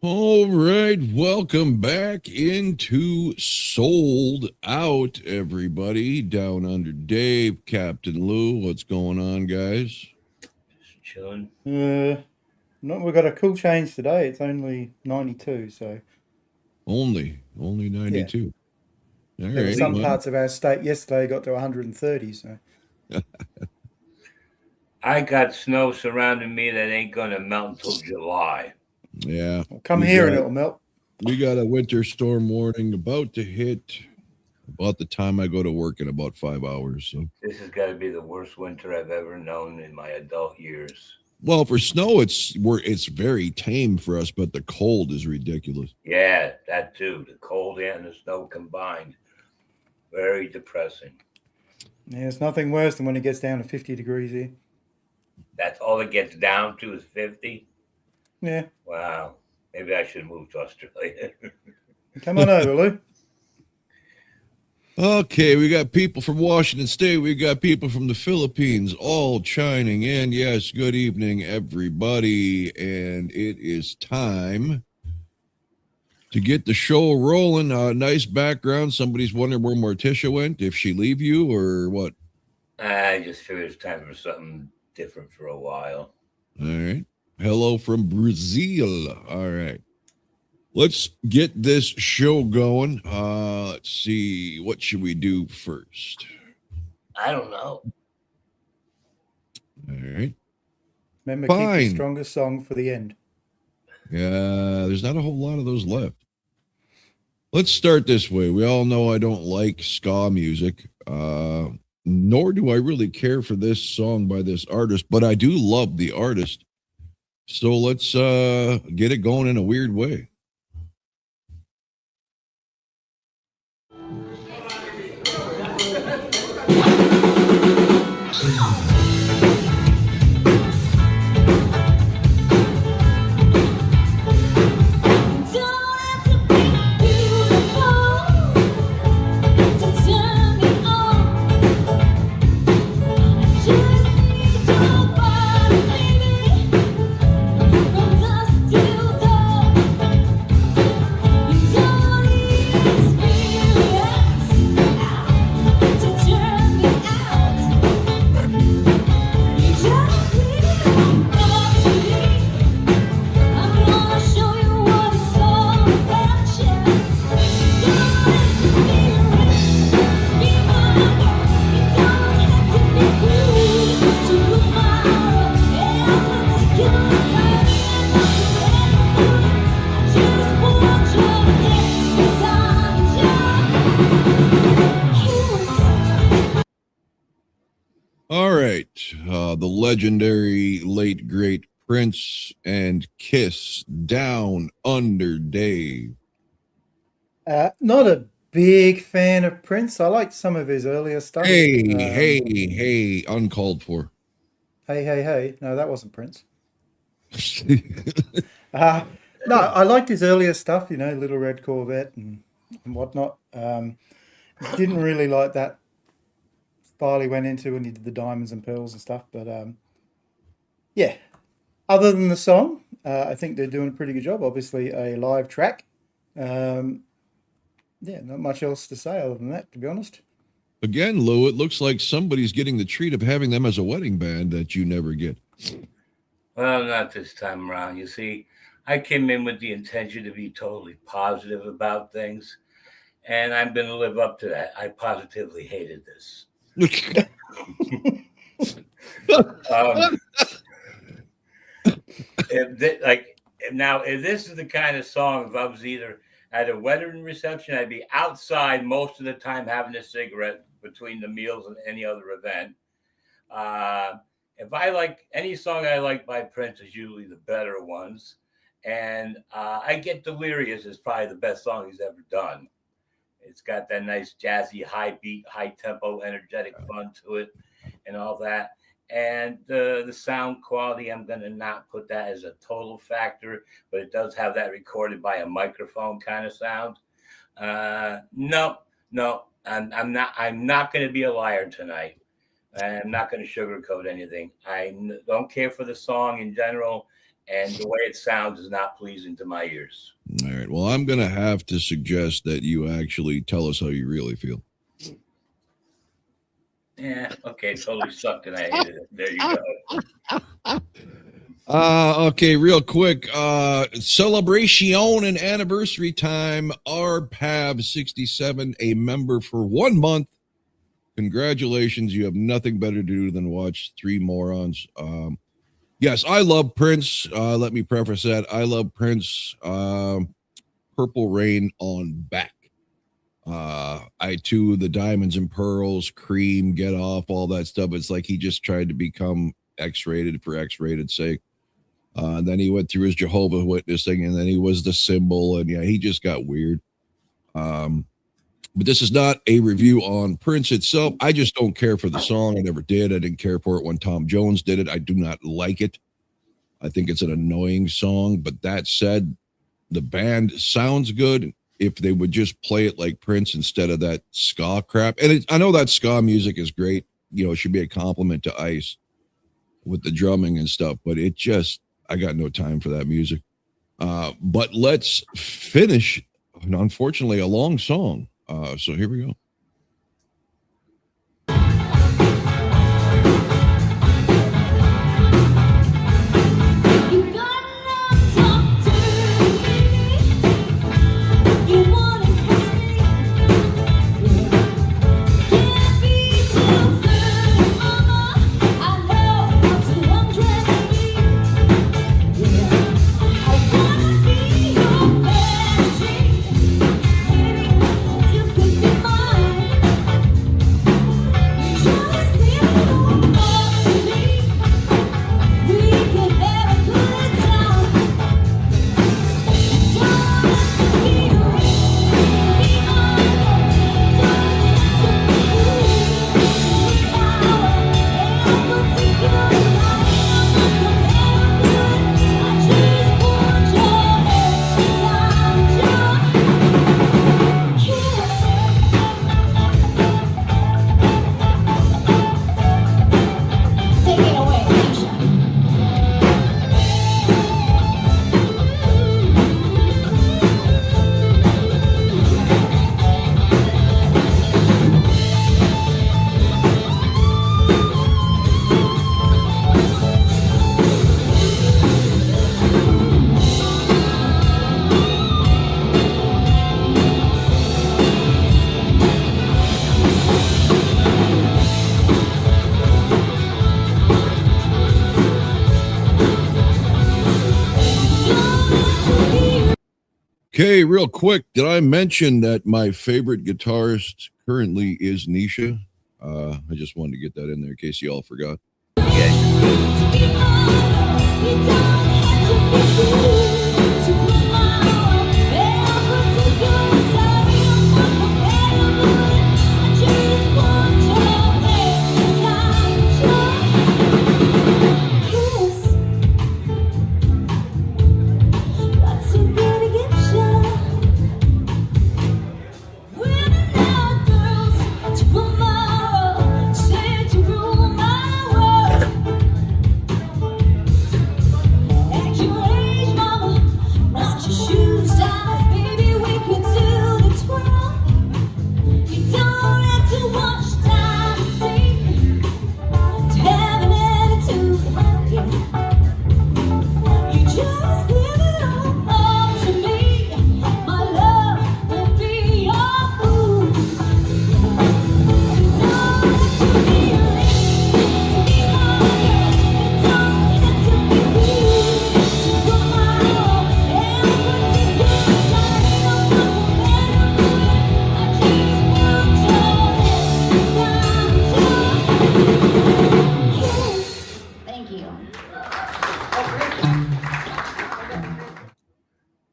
All right, welcome back into Sold Out, everybody. Down under Dave, Captain Lou. What's going on, guys? Just chilling. No, we've got a cool change today. It's only 92, so Only yeah. 92. All There were right, some well, parts of our state yesterday got to 130, so I got snow surrounding me that ain't gonna melt until July. yeah, well, come we here and got it'll melt. we got a winter storm warning about to hit about the time I go to work in about 5 hours. So, This has got to be the worst winter I've ever known in my adult years. well, for snow, it's very tame for us, but the cold is ridiculous. Yeah, that too. The cold and the snow combined. Very depressing. Yeah, it's nothing worse than when it gets down to 50 degrees here. That's all it gets down to is 50. Yeah, Wow. Maybe I should move to Australia. come on over, Lou. Okay, we got people from Washington State. We got people from the Philippines all chiming in. Yes, good evening, everybody. And it is time to get the show rolling. Nice background. Somebody's wondering where Morticia went, if she leave you or what. I just figured it's time for something different for a while. All right. Hello from Brazil. All right. Let's get this show going. Let's see. What should we do first? I don't know. All right. Remember, keep Fine. the strongest song for the end. Yeah, there's not a whole lot of those left. Let's start this way. We all know I don't like ska music, nor do I really care for this song by this artist, but I do love the artist. So let's get it going in a weird way. All right. The legendary late great Prince and Kiss, Down Under Dave. Not a big fan of Prince. I liked some of his earlier stuff. Hey, uncalled for. Hey. No, that wasn't Prince. No, I liked his earlier stuff, Little Red Corvette and whatnot. Didn't really like that style he went into when he did the diamonds and pearls and stuff. But yeah, other than the song, I think they're doing a pretty good job. Obviously, a live track. Yeah, not much else to say other than that, to be honest. Again, Lou, it looks like somebody's getting the treat of having them as a wedding band that you never get. Well, not this time around. You see, I came in with the intention to be totally positive about things, and I'm going to live up to that. I positively hated this. If this is the kind of song, if I was either at a wedding reception, I'd be outside most of the time having a cigarette between the meals and any other event. If I like any song I like by Prince, is usually the better ones. And I Get Delirious is probably the best song he's ever done. It's got that nice jazzy, high beat, high tempo, energetic fun to it and all that. And the sound quality, I'm going to not put that as a total factor, but it does have that recorded by a microphone kind of sound. No, I'm not going to be a liar tonight. I'm not going to sugarcoat anything. I don't care for the song in general, and the way it sounds is not pleasing to my ears. All right. Well, I'm going to have to suggest that you actually tell us how you really feel. Yeah, okay, totally sucked and I hated it. There you go. Okay, real quick. Celebration and anniversary time. RPAV 67, a member for 1 month. Congratulations. You have nothing better to do than watch three morons. Yes, I love Prince. Let me preface that. I love Prince. Purple Rain on back. I too, the Diamonds and Pearls, Cream, Get Off, all that stuff. It's like he just tried to become X-rated for X-rated sake. Then he went through his Jehovah's Witness thing, and then he was the symbol, and yeah, he just got weird. But this is not a review on Prince itself. I just don't care for the song. I never did. I didn't care for it when Tom Jones did it. I do not like it. I think it's an annoying song. But that said, the band sounds good if they would just play it like Prince instead of that ska crap. And I know that ska music is great. You know, it should be a compliment to Ice with the drumming and stuff. But it just, I got no time for that music. But let's finish, unfortunately, a long song. So here we go. Okay, real quick, did I mention that my favorite guitarist currently is Nisha? I just wanted to get that in there in case you all forgot.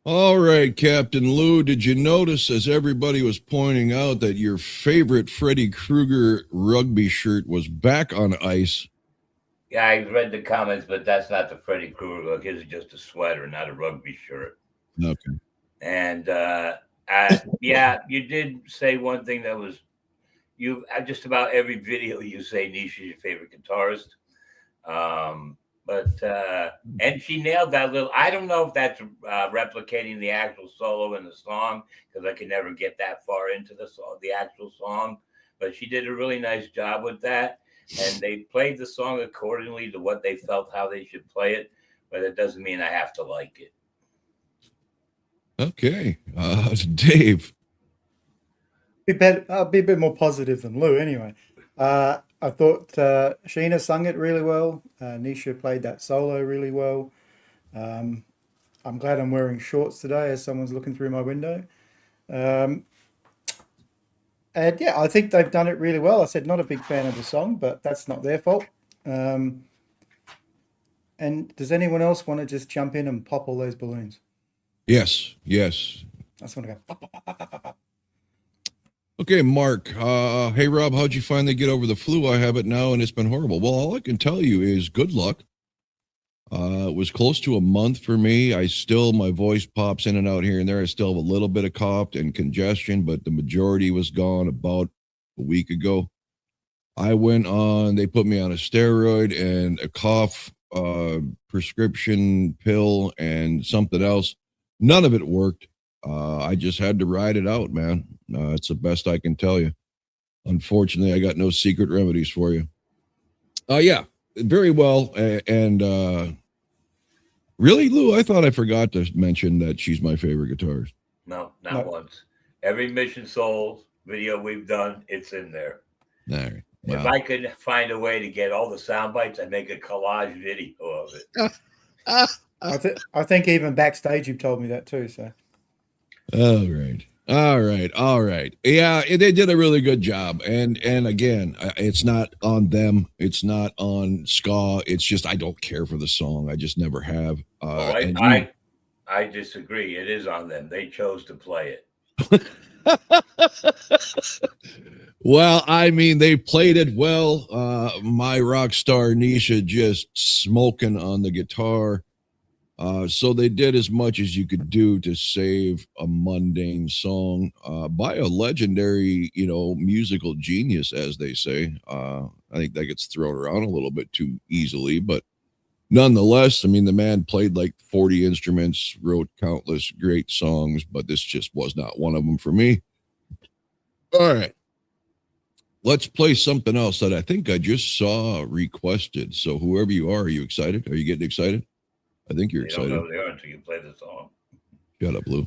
All right, Captain Lou, did you notice, as everybody was pointing out, that your favorite Freddy Krueger rugby shirt was back on Ice? Yeah, I read the comments, but that's not the Freddy Krueger look. His is just a sweater, not a rugby shirt. Okay. And yeah, you did say one thing that was just about every video you say Nisha's your favorite guitarist. But and she nailed that little. I don't know if that's replicating the actual solo in the song, because I could never get that far into the actual song. But she did a really nice job with that, and they played the song accordingly to what they felt how they should play it. But it doesn't mean I have to like it. Okay, Dave. I'll be a bit more positive than Lou anyway. I thought Sheena sung it really well. Nisha played that solo really well. I'm glad I'm wearing shorts today as someone's looking through my window. And yeah, I think they've done it really well. I said not a big fan of the song, but that's not their fault. And does anyone else want to just jump in and pop all those balloons? Yes. I just want to go pop, pop, pop, pop, pop, pop. Okay, Mark. Hey, Rob, how'd you finally get over the flu? I have it now, and it's been horrible. Well, all I can tell you is good luck. It was close to a month for me. My voice pops in and out here and there. I still have a little bit of cough and congestion, but the majority was gone about a week ago. They put me on a steroid and a cough prescription pill and something else. None of it worked. I just had to ride it out, man. It's the best I can tell you. Unfortunately, I got no secret remedies for you. Yeah, very well. And really, Lou, I thought I forgot to mention that she's my favorite guitarist. No, not once. Every Mission Souls video we've done, it's in there. All right. Wow. If I could find a way to get all the sound bites, I'd make a collage video of it. I think even backstage you've told me that too. So. All right. Yeah, they did a really good job. And again, it's not on them. It's not on ska. It's just I don't care for the song. I just never have. I disagree. It is on them. They chose to play it. Well, I mean, they played it well. My rock star Nisha just smoking on the guitar. So they did as much as you could do to save a mundane song by a legendary, musical genius, as they say. I think that gets thrown around a little bit too easily, but nonetheless, I mean, the man played like 40 instruments, wrote countless great songs, but this just was not one of them for me. All right. Let's play something else that I think I just saw requested. So whoever you are you excited? Are you getting excited? I think you're excited. Don't know they are until you play the song. Shut up, Lou.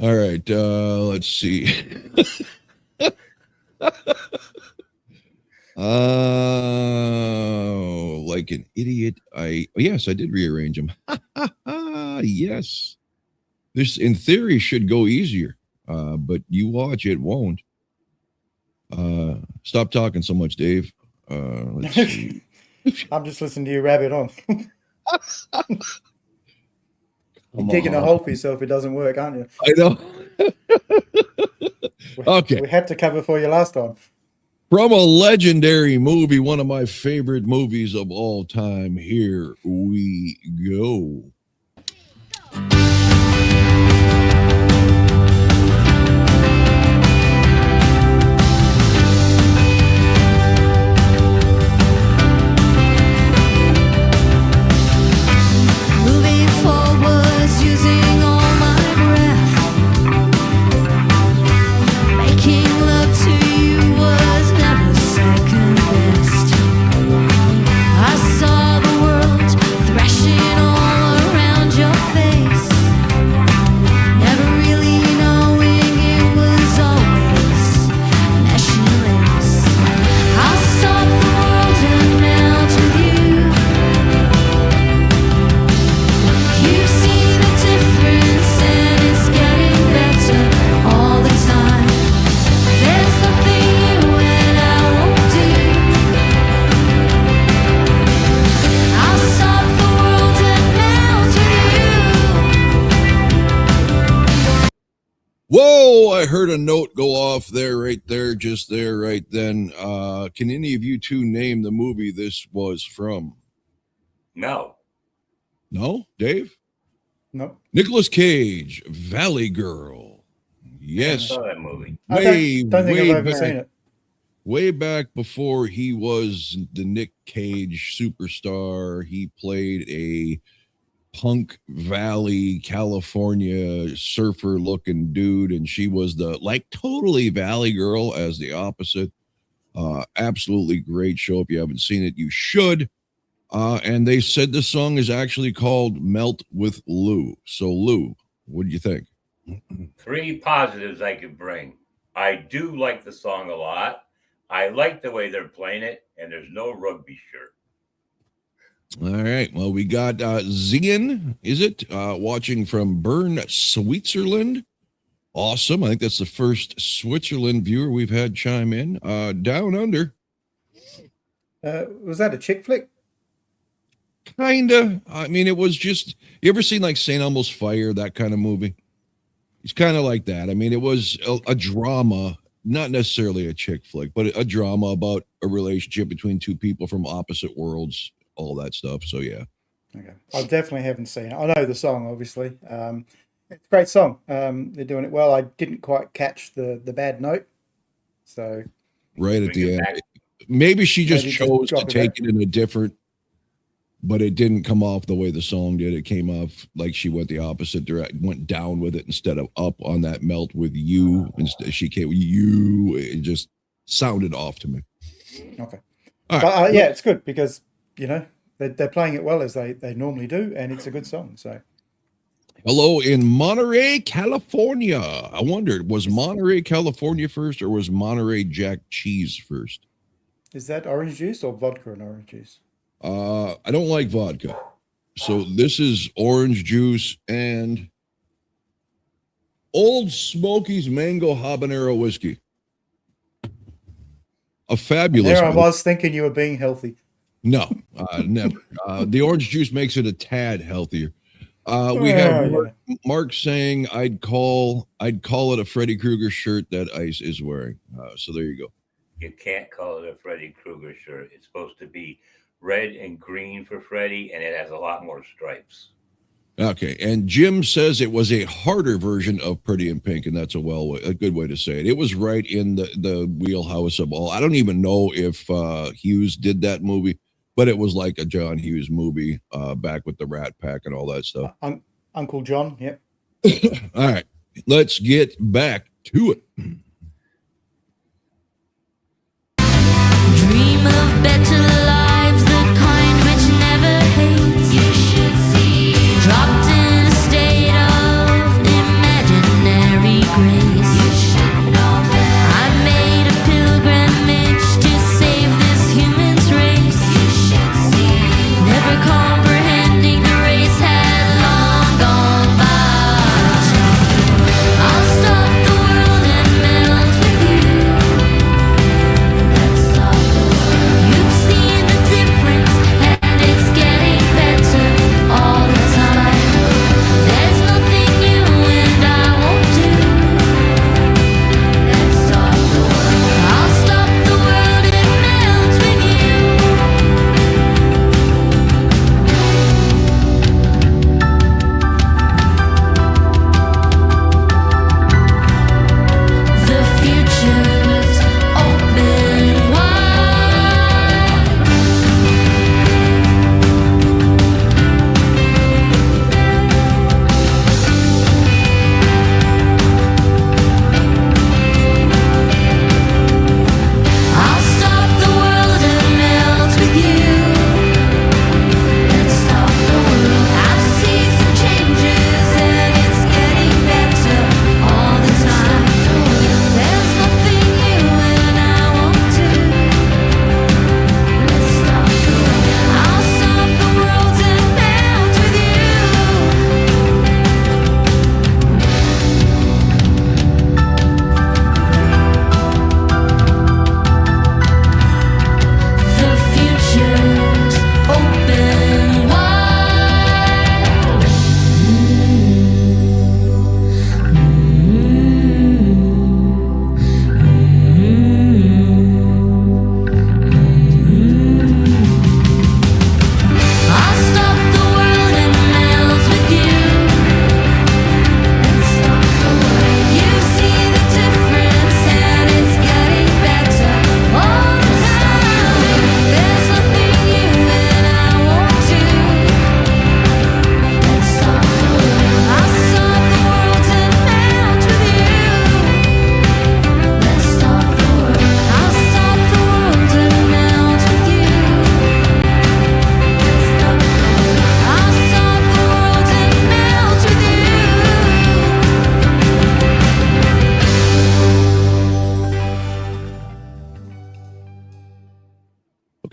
All right, let's see. Like an idiot. Yes, I did rearrange them. Yes. This, in theory, should go easier, but you watch, it won't. Stop talking so much, Dave. Let's see. I'm just listening to you rabbit on. You're digging a hole for yourself. It doesn't work, aren't you? I know. Okay. We had to cover for you last time. From a legendary movie, one of my favorite movies of all time, here we go. Whoa, I heard a note go off there, right there, just there, right then. Can any of you two name the movie this was from? No. No? Dave? No. Nicolas Cage, Valley Girl. Yes. I saw that movie. I don't think I've ever seen it. way back before he was the Nick Cage superstar. He played a Punk Valley, California surfer looking dude, and she was the like totally Valley girl as the opposite. Absolutely great show. If you haven't seen it, you should. And they said the song is actually called Melt with Lou. So Lou, what do you think? 3 positives I could bring. I do like the song a lot. I like the way they're playing it, and there's no rugby shirt. All right. Well, we got Zian, is it? Watching from Bern, Switzerland. Awesome. I think that's the first Switzerland viewer we've had chime in. Down Under. Was that a chick flick? Kinda. I mean, it was just, you ever seen like St. Elmo's Fire, that kind of movie? It's kind of like that. I mean, it was a drama, not necessarily a chick flick, but a drama about a relationship between two people from opposite worlds, all that stuff. So, yeah. Okay. I definitely haven't seen it. I know the song, obviously. It's a great song. They're doing it well. I didn't quite catch the bad note. So, right at the end. Maybe she just Maybe chose just to drop it take it in a different, but it didn't come off the way the song did. It came off like she went the opposite direction, went down with it instead of up on that Melt with You. Instead, she came with You. It just sounded off to me. okay. All right. But yeah, it's good because, you know, they're playing it well as they normally do, and it's a good song. So, Hello in Monterey, California. I wondered, was Monterey, California first, or was Monterey Jack Cheese first? is that orange juice or vodka and orange juice? I don't like vodka. So this is orange juice and Old Smoky's Mango Habanero Whiskey. A fabulous. There I was thinking you were being healthy. No, never. The orange juice makes it a tad healthier. We have Mark saying I'd call it a Freddy Krueger shirt that Ice is wearing. So there you go. You can't call it a Freddy Krueger shirt. It's supposed to be red and green for Freddy, and it has a lot more stripes. Okay, and Jim says it was a harder version of Pretty in Pink, and that's a good way to say it. It was right in the wheelhouse of all. I don't even know if Hughes did that movie, but it was like a John Hughes movie back with the Rat Pack and all that stuff. Uncle John, yep. All right, let's get back to it. Dream of better lives, the kind which never hates. You should see. Dropped in a state of imaginary grace. You should know that. I made a pilgrimage to save this human's race. You should see. Never comprehending the race had long gone by. I'll stop the world and melt with you. Let's stop the world. You've seen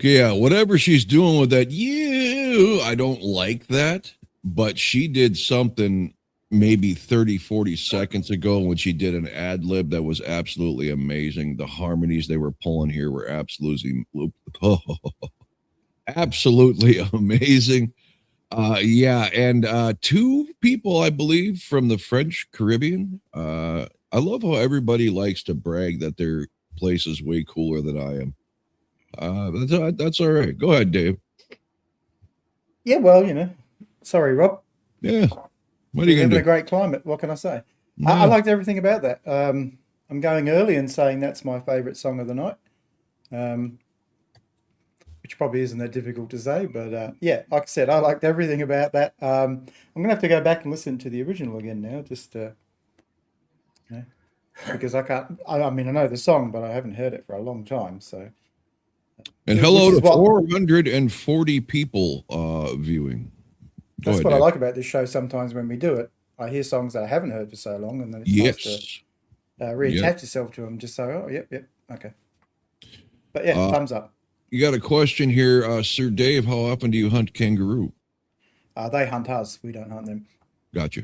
Okay, yeah, whatever she's doing with that, I don't like that, but she did something maybe 30, 40 seconds ago when she did an ad lib that was absolutely amazing. The harmonies they were pulling here were absolutely amazing. Yeah, and two people, I believe, from the French Caribbean. I love how everybody likes to brag that their place is way cooler than I am. That's all right. Go ahead, Dave. Yeah, well, sorry, Rob. Yeah. What are We're you living gonna a do? great climate. What can I say? I Yeah. liked everything about that. I'm going early and saying that's my favourite song of the night, which probably isn't that difficult to say. But yeah, like I said, I liked everything about that. I'm going to have to go back and listen to the original again now, just because I can't. I mean, I know the song, but I haven't heard it for a long time. So, And which hello is to what 440 people viewing. Go that's ahead, what I Dave. like about this show. Sometimes when we do it, I hear songs that I haven't heard for so long, and then it's nice to Yes. reattach Yep. yourself to them. Just say, oh, yep, okay. But yeah, Uh, thumbs up. you got a question here, Sir Dave. How often do you hunt kangaroo? They hunt us. We don't hunt them. Gotcha.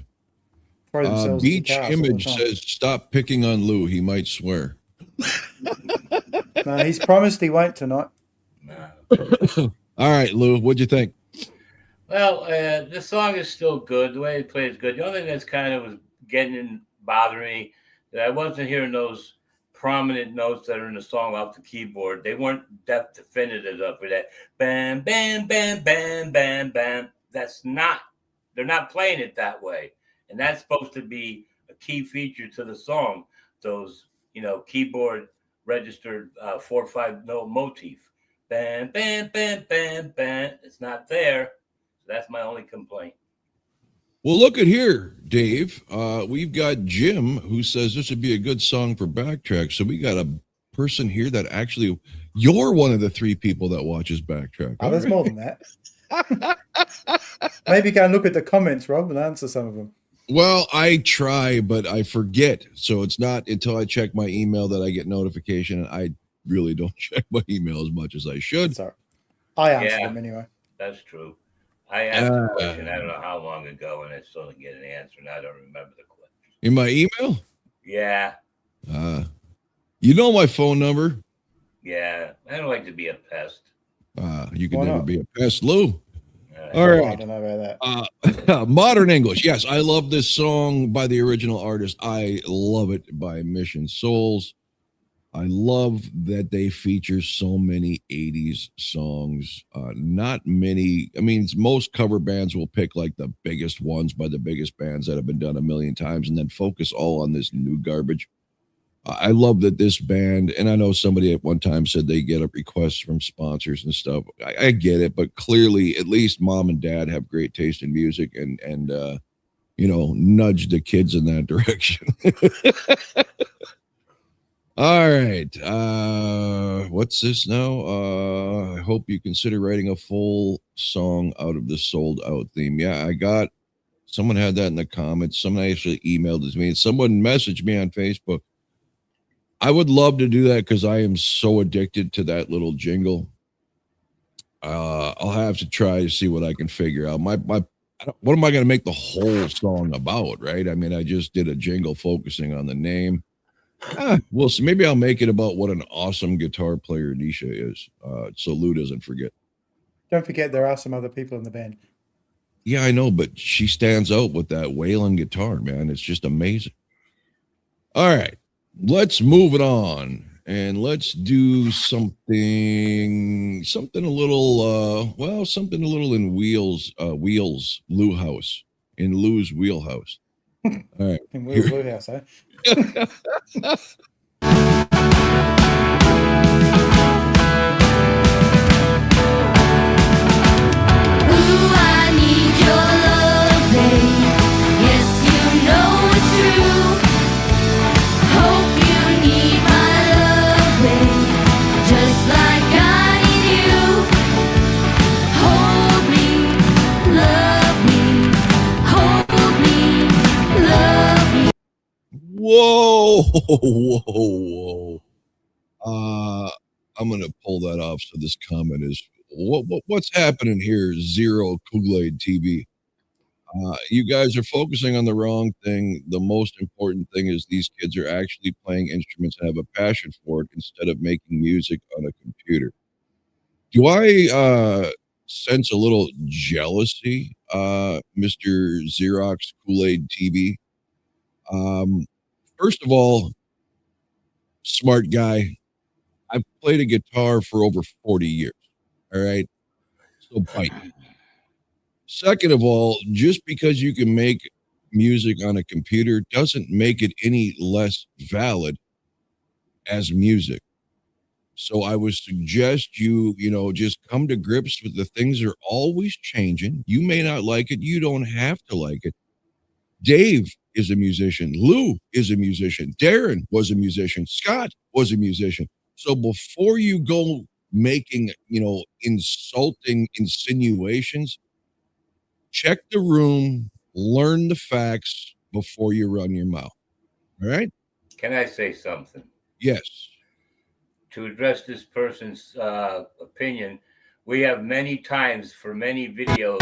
Throw themselves at the Beach cars all the Image time. says, "Stop picking on Lou. He might swear." No, he's promised he won't tonight. No. All right, Lou. What'd you think? Well, the song is still good. The way it plays is good. The only thing that's kind of was bothering me that I wasn't hearing those prominent notes that are in the song off the keyboard. They weren't definitive enough for that. Bam, bam, bam, bam, bam, bam. They're not playing it that way. And that's supposed to be a key feature to the song. Those, keyboard registered 4 or 5 note motif. Bam, bam, bam, bam, bam. It's not there. That's my only complaint. Well, look at here, Dave. We've got Jim who says this would be a good song for Backtrack. So we got a person here that actually, you're one of the 3 people that watches Backtrack. Oh, All there's right. more than that. Maybe go and look at the comments, Rob, and answer some of them. Well, I try, but I forget. So it's not until I check my email that I get notification. And I really don't check my email as much as I should. Sorry. I answer Yeah. them anyway. That's true. I asked a question, I don't know how long ago, and I still didn't get an answer, and I don't remember the question. In my email? Yeah. You know my phone number. Yeah. I don't like to be a pest. You can Why never not? be a pest, Lou. All Oh, I right. don't know about that. Modern English. Yes, I love this song by the original artist. I love it by Mission Souls. I love that they feature so many 80s songs. Not many. I mean, most cover bands will pick like the biggest ones by the biggest bands that have been done a million times and then focus all on this new garbage. I love that this band, and I know somebody at one time said they get a request from sponsors and stuff. I get it, but clearly, at least mom and dad have great taste in music and nudge the kids in that direction. All right. What's this now? I hope you consider writing a full song out of the Sold Out theme. Yeah, someone had that in the comments. Someone actually emailed it to me. And someone messaged me on Facebook. I would love to do that because I am so addicted to that little jingle. I'll have to try to see what I can figure out. What am I going to make the whole song about, right? I mean, I just did a jingle focusing on the name. Well, so maybe I'll make it about what an awesome guitar player Nisha is, so Lou doesn't forget. Don't forget there are some other people in the band. Yeah, I know, but she stands out with that wailing guitar, man. It's just amazing. All right, let's move it on, and let's do something a little, something a little in Lou house, in Lou's wheelhouse. All right. In Will's Blue House, eh? Ooh, I need your love, babe. Yes, you know it's true. Hope you need my love, babe. Just like I need you. Hold me, love me. Hold me, love me. Whoa. I'm gonna pull that off. So this comment is what's happening here? Zero Kool-Aid TV. You guys are focusing on the wrong thing. The most important thing is these kids are actually playing instruments and have a passion for it instead of making music on a computer. Do I sense a little jealousy, Mr. Xerox Kool-Aid TV? First of all, smart guy. I've played a guitar for over 40 years. All right. So bite. Second of all, just because you can make music on a computer doesn't make it any less valid as music. So I would suggest you just come to grips with the things are always changing. You may not like it. You don't have to like it. Dave is a musician. Lou is a musician. Darren was a musician. Scott was a musician. So before you go making, insulting insinuations, check the room, learn the facts before you run your mouth. All right? Can I say something? Yes. To address this person's opinion, we have many times for many videos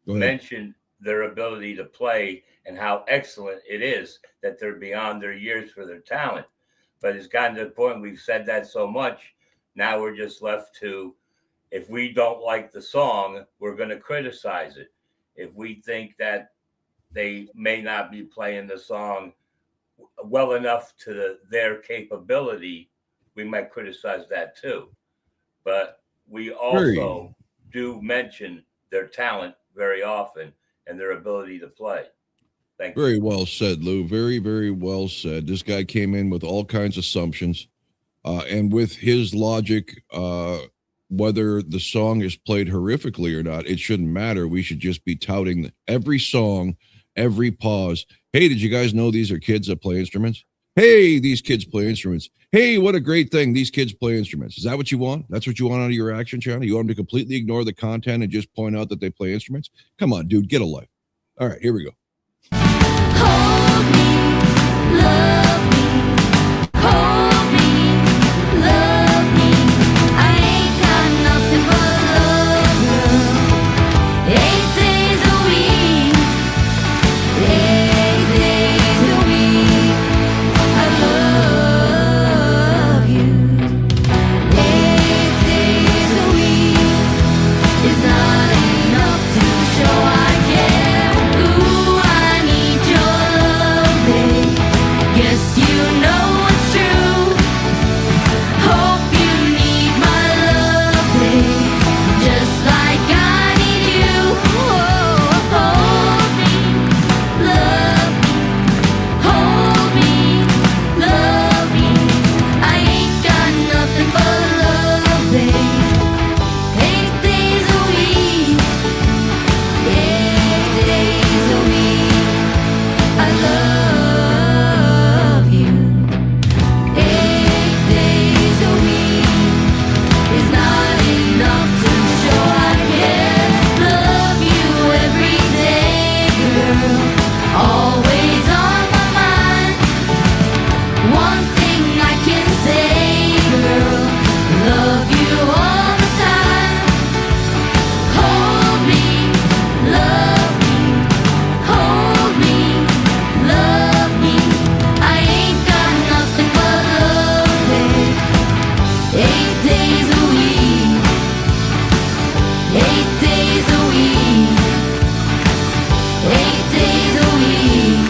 mentioned their ability to play and how excellent it is that they're beyond their years for their talent. But it's gotten to the point we've said that so much, now we're just left to, if we don't like the song, we're going to criticize it. If we think that they may not be playing the song well enough to their capability, we might criticize that too. But we also do mention their talent very often and their ability to play. Thank you. Very well said, Lou. Very, very well said. This guy came in with all kinds of assumptions. And with his logic, whether the song is played horrifically or not, it shouldn't matter. We should just be touting every song, every pause. Hey, did you guys know these are kids that play instruments? Hey, these kids play instruments. Hey, what a great thing. These kids play instruments. Is that what you want? That's what you want out of your action channel? You want them to completely ignore the content and just point out that they play instruments? Come on, dude, get a life. All right, here we go. Hold me, love me, hold me, love me. I ain't got nothing but love, girl. 8 days a week, 8 days a week. I love you. 8 days a week is not enough to show I care. Ooh, I need your love, babe. Guess you know it's true. Hope you need my love, babe, just like I need you. Oh, hold me, love me, hold me, love me. I ain't got nothing but love, babe. 8 days a week, 8 days a week. I love you. 8 days a week is not enough to show I care. Love you every day, girl. Always on my mind. One thing I can say, girl, love you all the time. Hold me, love me, hold me, love me. I ain't got nothing but love, babe. 8 days a week, 8 days a week, 8 days a week.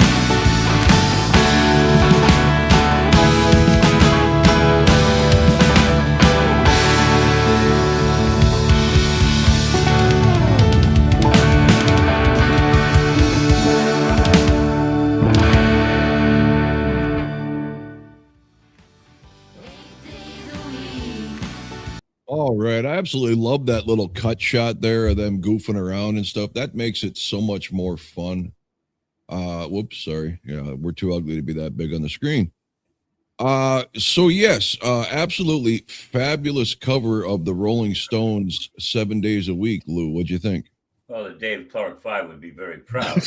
All right. I absolutely love that little cut shot there of them goofing around and stuff. That makes it so much more fun. Whoops, sorry. Yeah, we're too ugly to be that big on the screen. So yes, absolutely fabulous cover of the Rolling Stones 7 days a week, Lou. What'd you think? Well, the Dave Clark 5 would be very proud.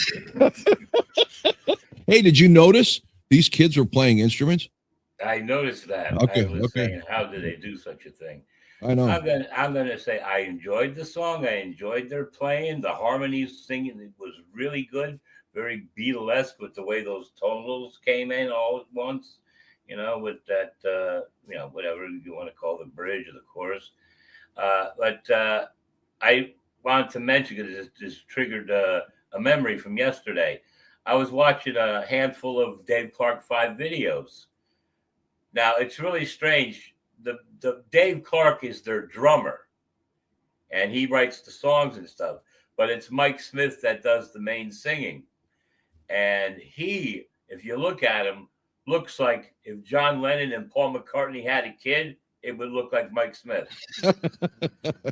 Hey, did you notice these kids were playing instruments? I noticed that. Okay, I was okay. saying, how did they do such a thing? I know. I'm gonna say I enjoyed the song. I enjoyed their playing. The harmonies singing it was really good, very Beatlesque with the way those tonals came in all at once. With that whatever you want to call the bridge or the chorus. But I wanted to mention because this triggered a memory from yesterday. I was watching a handful of Dave Clark 5 videos. Now it's really strange. The Dave Clark is their drummer, and he writes the songs and stuff. But it's Mike Smith that does the main singing, and he, if you look at him, looks like if John Lennon and Paul McCartney had a kid, it would look like Mike Smith.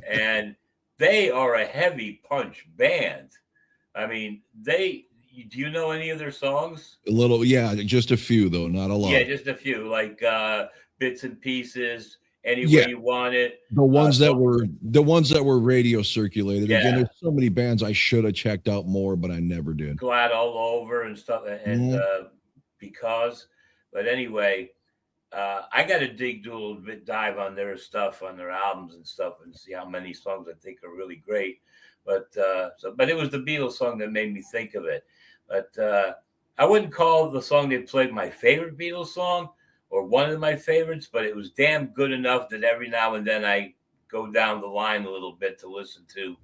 And they are a heavy punch band. I mean, do you know any of their songs? A little, yeah, just a few though, not a lot. Yeah, just a few, like Bits and Pieces, Any Yeah. Way You Want It. The ones that were radio circulated. Yeah. Again, there's so many bands I should have checked out more, but I never did. Glad All Over and stuff, and Because. But anyway, I got to do a little bit dive on their stuff, on their albums and stuff, and see how many songs I think are really great. But it was the Beatles song that made me think of it. But I wouldn't call the song they played my favorite Beatles song or one of my favorites, but it was damn good enough that every now and then I go down the line a little bit to listen to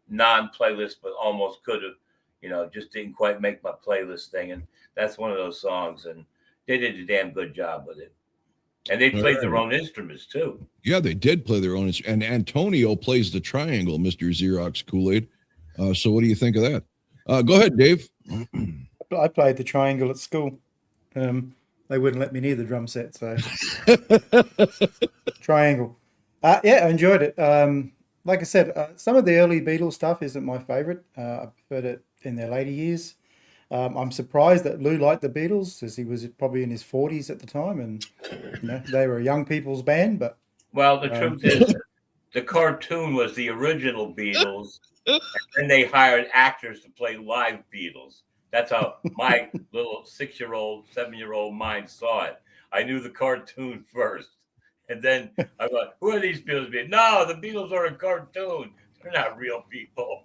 non-playlist, but almost could have, just didn't quite make my playlist thing. And that's one of those songs, and they did a damn good job with it. And they played their own instruments too. Yeah, they did play their own. And Antonio plays the triangle, Mr. Xerox Kool-Aid. So what do you think of that? Go ahead, Dave. I played the triangle at school. They wouldn't let me near the drum set, so triangle. Yeah, I enjoyed it. Like I said, some of the early Beatles stuff isn't my favorite. I preferred it in their later years. I'm surprised that Lou liked the Beatles, as he was probably in his 40s at the time, and they were a young people's band. But well, the truth is, the cartoon was the original Beatles, and then they hired actors to play live Beatles. That's how my little 6-year-old, 7-year-old mind saw it. I knew the cartoon first, and then I thought, "Who are these Beatles being?" No, the Beatles are a cartoon. They're not real people.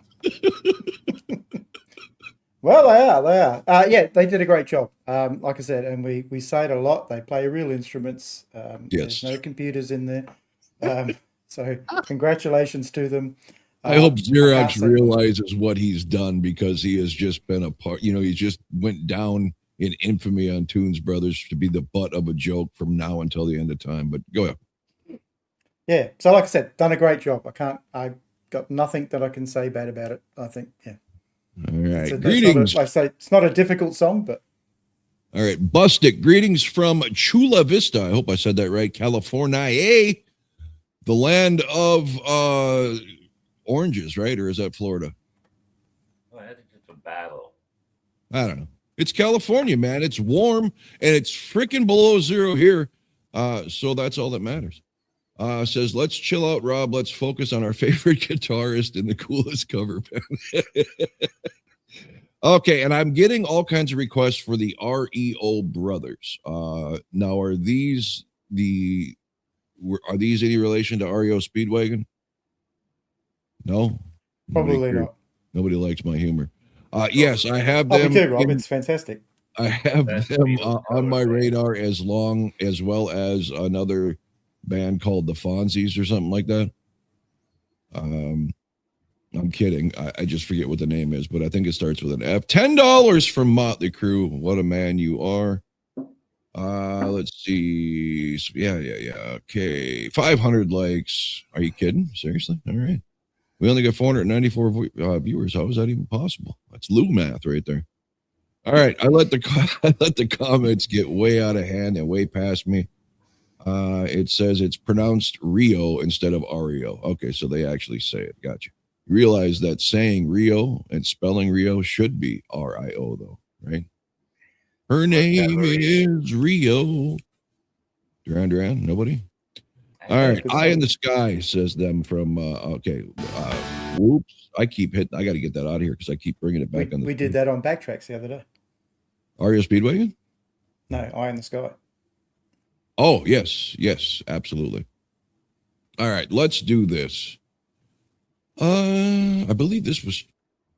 Well, they are. Yeah, they did a great job. Like I said, and we say it a lot. They play real instruments. Yes. There's no computers in there. So congratulations to them. I hope Xerox realizes what he's done, because he has just been a part. He just went down in infamy on Toons Brothers to be the butt of a joke from now until the end of time. But go ahead. Yeah. So like I said, done a great job. I got nothing that I can say bad about it. I think, yeah. All right. Greetings. Like I say, it's not a difficult song, but. All right. Bustic. Greetings from Chula Vista. I hope I said that right. California, the land of oranges, right? Or is that Florida? Oh, I think it's a battle. I don't know. It's California, man. It's warm and it's freaking below zero here. So that's all that matters. Says, let's chill out, Rob. Let's focus on our favorite guitarist in the coolest cover band. Okay, and I'm getting all kinds of requests for the REO brothers. Now, are these any relation to REO Speedwagon? No? Probably not. Nobody likes my humor. Yes, I have them. Me too, Rob. It's fantastic. I have them on my radar, as well as another band called the Fonzies or something like that. I'm kidding. I just forget what the name is, but I think it starts with an F. $10 from Motley Crue. What a man you are. Let's see. Yeah. Okay. 500 likes. Are you kidding? Seriously? All right. We only got 494 viewers. How is that even possible? That's Lou math right there. All right. I let the comments get way out of hand and way past me. It says it's pronounced Rio instead of Ario. Okay, so they actually say it. Gotcha. You realize that saying Rio and spelling Rio should be RIO, though, right? Her name is Rio. Duran, nobody? All right. Eye in the Sky, says them from, okay. Whoops. I keep hitting. I got to get that out of here because I keep bringing it back. We did that on Backtracks the other day. REO Speedwagon? No, Eye in the Sky. Oh, yes, absolutely. All right, let's do this. I believe this was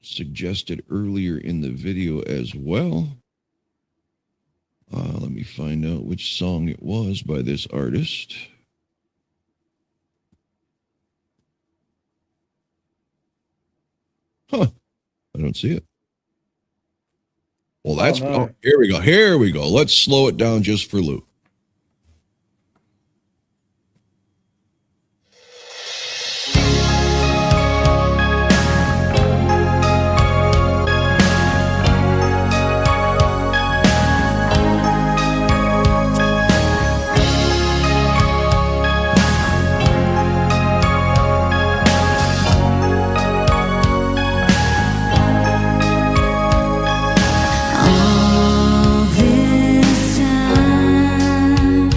suggested earlier in the video as well. Let me find out which song it was by this artist. Huh, I don't see it. Well, that's no. Here we go. Here we go. Let's slow it down just for Lou. All this time,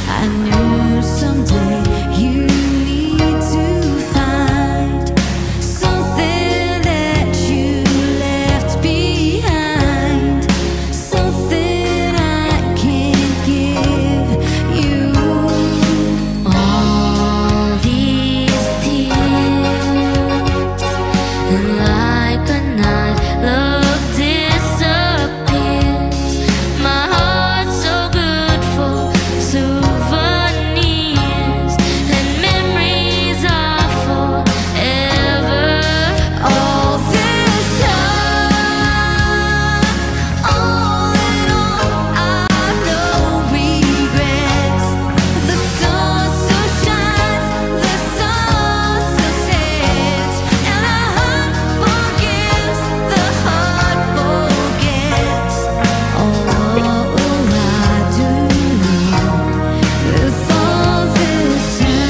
I knew someday you need to find something that you left behind, something I can give you. All these tears, and like a night, love disappears. My heart's so good for souvenirs, and memories are forever. All this time, all in all, I've no regrets. The sun still shines, the sun still sets, and the heart forgives, the heart forgets. Oh, what will I do with all this time?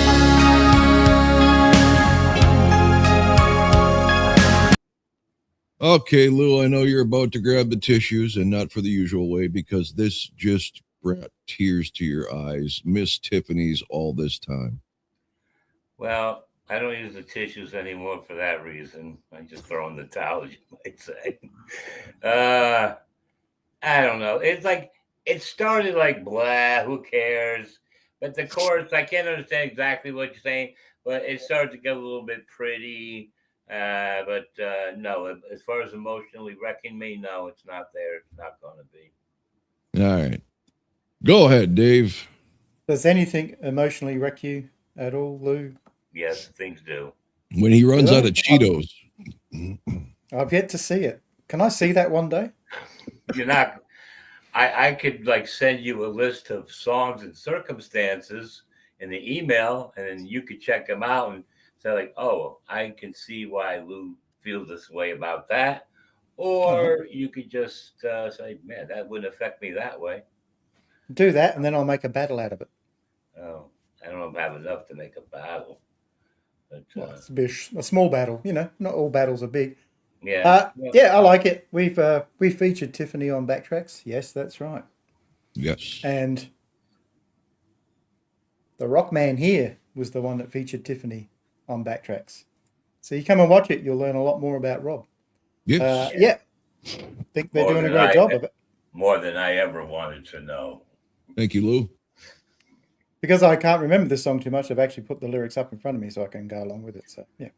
Okay, Lou, I know you're about to grab the tissues, and not for the usual way, because this just brought tears to your eyes. Miss Tiffany's All This Time. Well, I don't use the tissues anymore for that reason. I just throw in the towels, you might say. I don't know. It's like it started like blah, who cares? But the chorus, I can't understand exactly what you're saying, but it started to get a little bit pretty. But no, as far as emotionally wrecking me, no, it's not there. It's not going to be. All right. Go ahead, Dave. Does anything emotionally wreck you at all, Lou? Yes, things do. When he runs Yeah. out of Cheetos. I've yet to see it. Can I see that one day? You're not. I could like send you a list of songs and circumstances in the email, and then you could check them out and say like, oh, I can see why Lou feels this way about that. Or you could just say, man, that wouldn't affect me that way. Do that, and then I'll make a battle out of it. Oh, I don't know if I have enough to make a battle. But Well, it's a small battle, you know. Not all battles are big. yeah. Yeah, I like it. We featured Tiffany on Backtracks. Yes, that's right. Yes. And the rock man here was the one that featured Tiffany on Backtracks. So you come and watch it, you'll learn a lot more about Rob. Yes. Yeah, think they're More doing a than great job of it. More than I ever wanted to know. Thank you, Lou. Because I can't remember this song too much, I've actually put the lyrics up in front of me so I can go along with it. So yeah,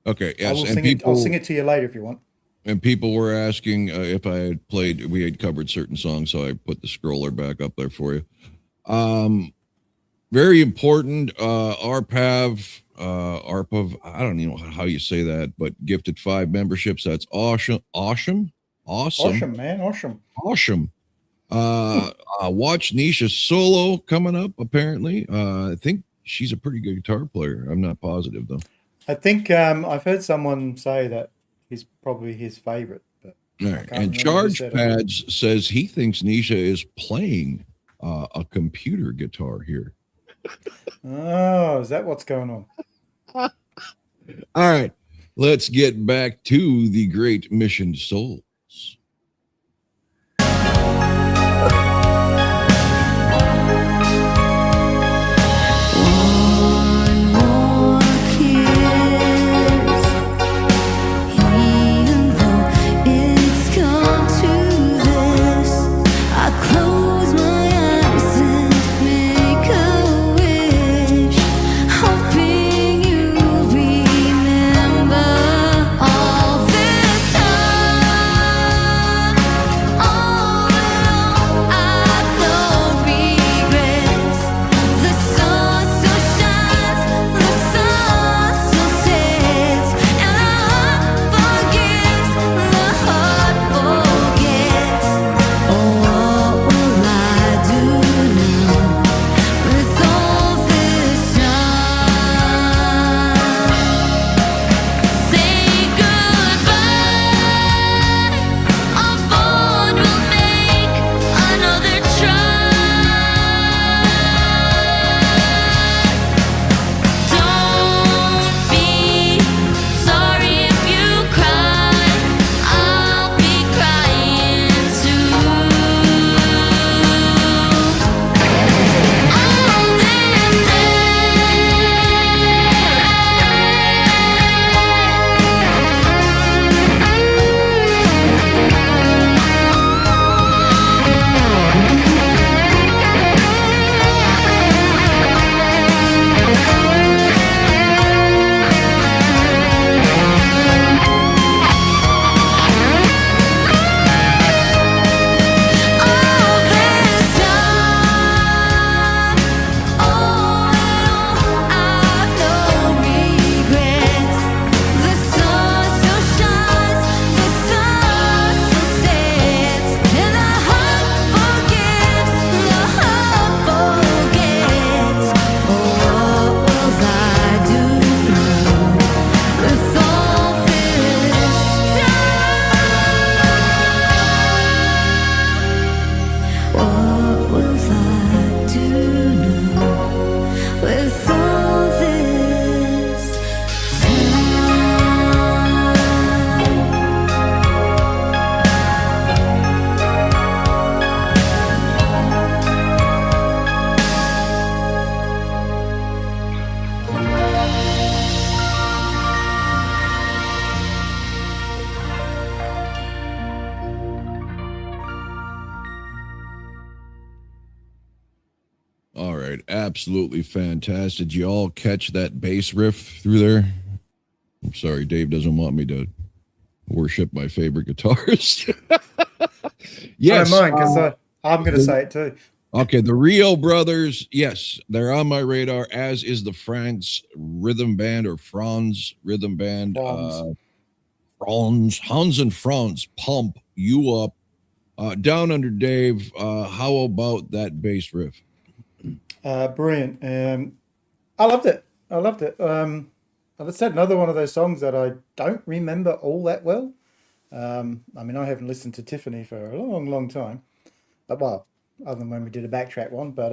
Okay. Yes. I'll sing it to you later if you want. And people were asking if I had played, we had covered certain songs, so I put the scroller back up there for you. Very important, ARPAV, I don't even know how you say that, but gifted 5 memberships. That's awesome. Awesome. Awesome, man. Awesome. Watch Nisha's solo coming up, apparently. I think she's a pretty good guitar player. I'm not positive, though. I think I've heard someone say that he's probably his favorite. But All right. And Charge Pads says he thinks Nisha is playing a computer guitar here. Oh, is that what's going on? All right. Let's get back to the great Mission Souls. Close my eyes What was I to know with all this time? All right, absolutely fantastic. Did you all catch that bass riff through there? I'm sorry, Dave doesn't want me to worship my favorite guitarist. Yes. I don't mind because I'm going to say it too. Okay, the Rio brothers, yes, they're on my radar, as is the Franz rhythm band or Franz rhythm band. Hans and Franz, Pump You Up. Down Under Dave, how about that bass riff? Brilliant. I loved it. As I said, another one of those songs that I don't remember all that well. I mean, I haven't listened to Tiffany for a long, long time. But, well, other than when we did a backtrack one. But,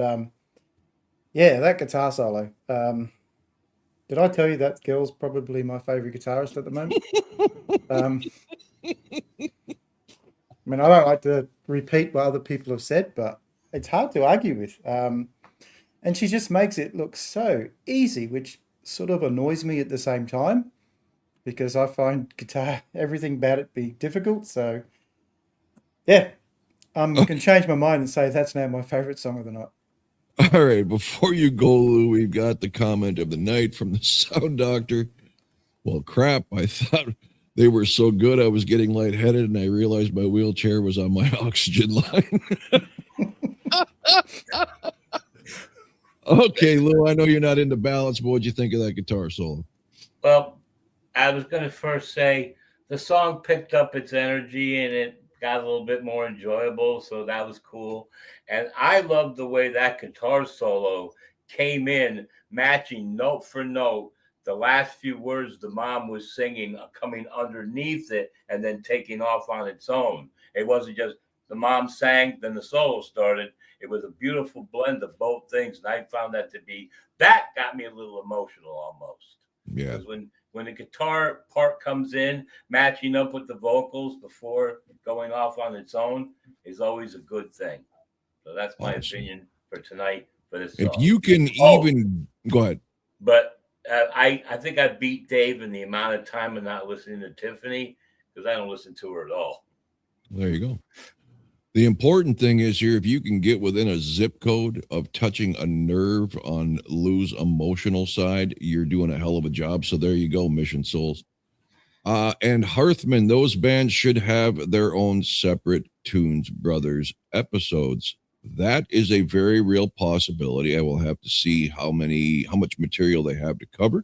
yeah, that guitar solo. Did I tell you that girl's probably my favourite guitarist at the moment? I mean, I don't like to repeat what other people have said, but it's hard to argue with. And she just makes it look so easy, which sort of annoys me at the same time because I find guitar, everything about it be difficult. So, yeah, I can change my mind and say that's now my favourite song of the night. All right, before you go, Lou, we've got the comment of the night from the sound doctor. Well, crap, I thought they were so good I was getting lightheaded and I realized my wheelchair was on my oxygen line. Okay, Lou, I know you're not into ballads, but what'd you think of that guitar solo? Well, I was going to first say the song picked up its energy and it got a little bit more enjoyable, so that was cool. And I loved the way that guitar solo came in, matching note for note the last few words the mom was singing, coming underneath it and then taking off on its own. It wasn't just the mom sang, then the solo started. It was a beautiful blend of both things, and I found that got me a little emotional almost. Yeah. Because when the guitar part comes in, matching up with the vocals before going off on its own is always a good thing. So that's my opinion for tonight for this song. If you can even go ahead. But I think I beat Dave in the amount of time of not listening to Tiffany because I don't listen to her at all. There you go. The important thing is here, if you can get within a zip code of touching a nerve on Lou's emotional side, you're doing a hell of a job. So there you go, Mission Souls. And Hearthman, those bands should have their own separate Tunes Brothers episodes. That is a very real possibility. I will have to see how much material they have to cover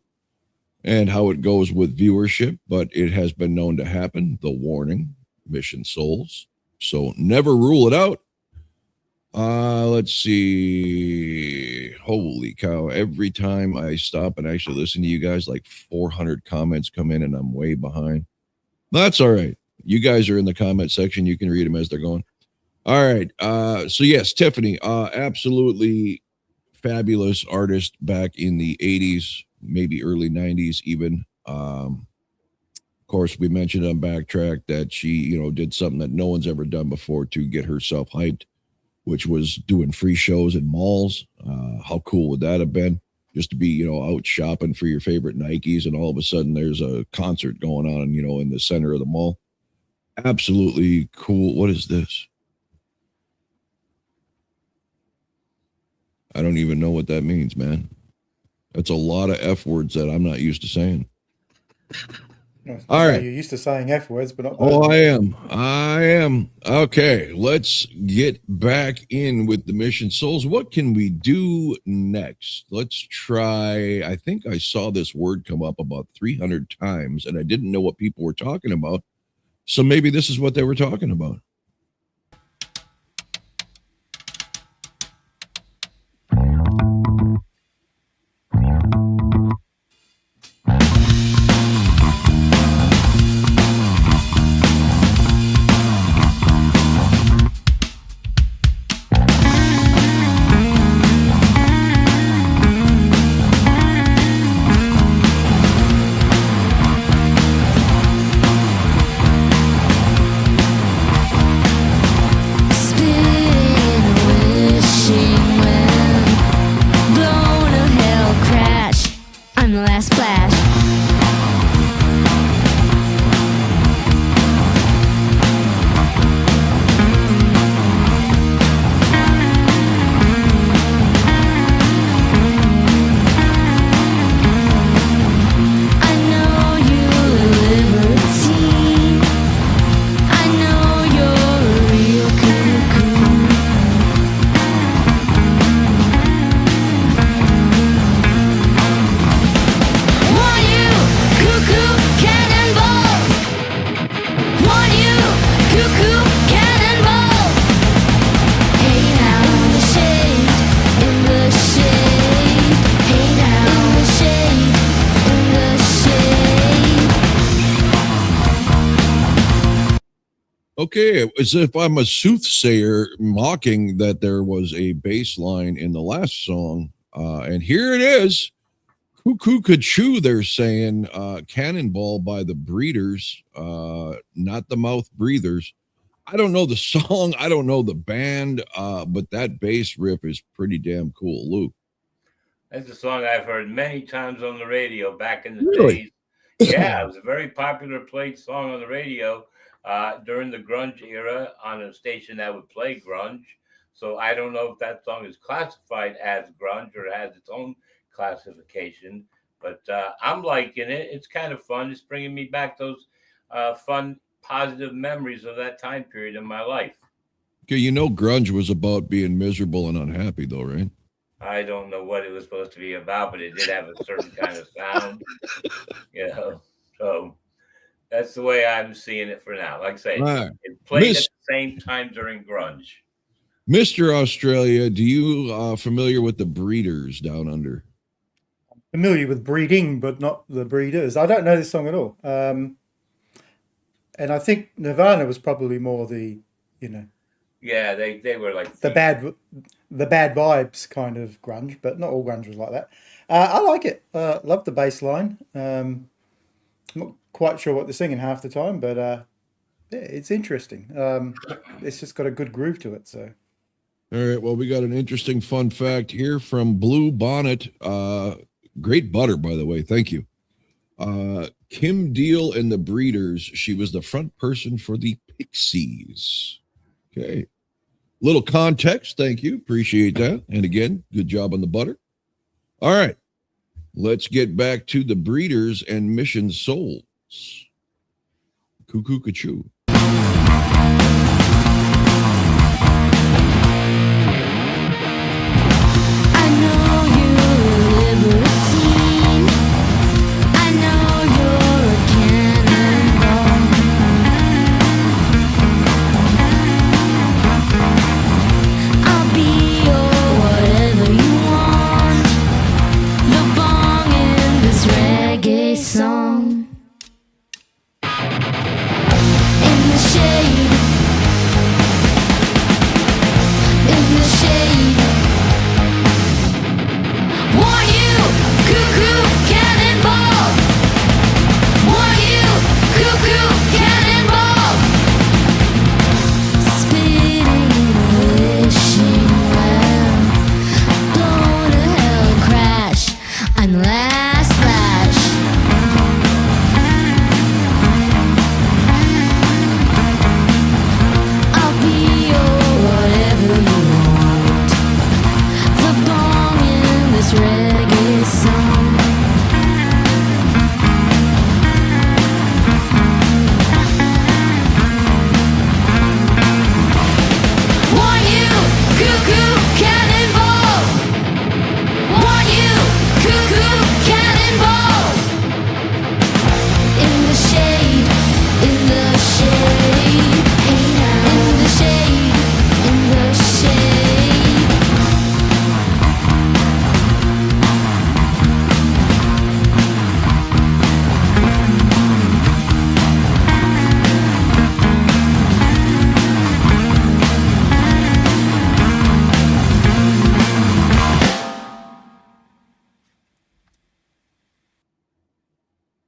and how it goes with viewership, but it has been known to happen. The warning, Mission Souls. So never rule it out. Let's see. Holy cow. Every time I stop and actually listen to you guys, like 400 comments come in and I'm way behind. That's all right. You guys are in the comment section. You can read them as they're going. All right. So yes, Tiffany, absolutely fabulous artist back in the 80s, maybe early 90s even. Of course, we mentioned on Backtrack that she, did something that no one's ever done before to get herself hyped, which was doing free shows in malls. How cool would that have been? Just to be, out shopping for your favorite Nikes, and all of a sudden there's a concert going on, in the center of the mall. Absolutely cool. What is this? I don't even know what that means, man. That's a lot of F words that I'm not used to saying. All right. You're used to saying F words, but not. Oh, I am. Okay, let's get back in with the Mission Souls. What can we do next? Let's try. I think I saw this word come up about 300 times, and I didn't know what people were talking about. So maybe this is what they were talking about. Okay, as if I'm a soothsayer mocking that there was a bass line in the last song. And here it is. Cuckoo Cuckoo, they're saying Cannonball by the Breeders, not the Mouth Breathers. I don't know the song. I don't know the band, but that bass riff is pretty damn cool, Lou. That's a song I've heard many times on the radio back in the Really? days. Yeah, it was a very popular played song on the radio during the grunge era on a station that would play grunge. So I don't know if that song is classified as grunge or has its own classification, but I'm liking it. It's kind of fun. It's bringing me back those fun, positive memories of that time period in my life. Okay, you know grunge was about being miserable and unhappy, though, right? I don't know what it was supposed to be about, but it did have a certain kind of sound, you know. So that's the way I'm seeing it for now. Like I say, Right. it played Miss- at the same time during grunge. Mr. Australia, do you familiar with the Breeders down under? Familiar with breeding, but not the Breeders. I don't know this song at all. And I think Nirvana was probably more the, you know, Yeah, they were like the bad vibes kind of grunge, but not all grunge was like that. I like it. Love the bass line. I'm not quite sure what they're singing half the time, but yeah, it's interesting. It's just got a good groove to it. So All right. Well, we got an interesting fun fact here from Blue Bonnet. Great butter, by the way. Thank you. Kim Deal and the Breeders. She was the front person for the Pixies. Okay. Little context. Thank you. Appreciate that. And again, good job on the butter. All right. Let's get back to the Breeders and Mission Souls. Cuckoo Cuckoo. I know you're a libertine. I know you're a cannonball. I'll be your whatever you want. The bong in this reggae song. In the shade. In the shade. Want you, cuckoo cannonball. Want you, cuckoo cannonball. Spitting, wishing well. Blown to hell, crash. I'm the last flash. I'll be your whatever you want. The bong in this reggae song. Want you, cuckoo cannonball. Want you, cuckoo cannonball. In the shade, in the shade, in the shade, in the shade.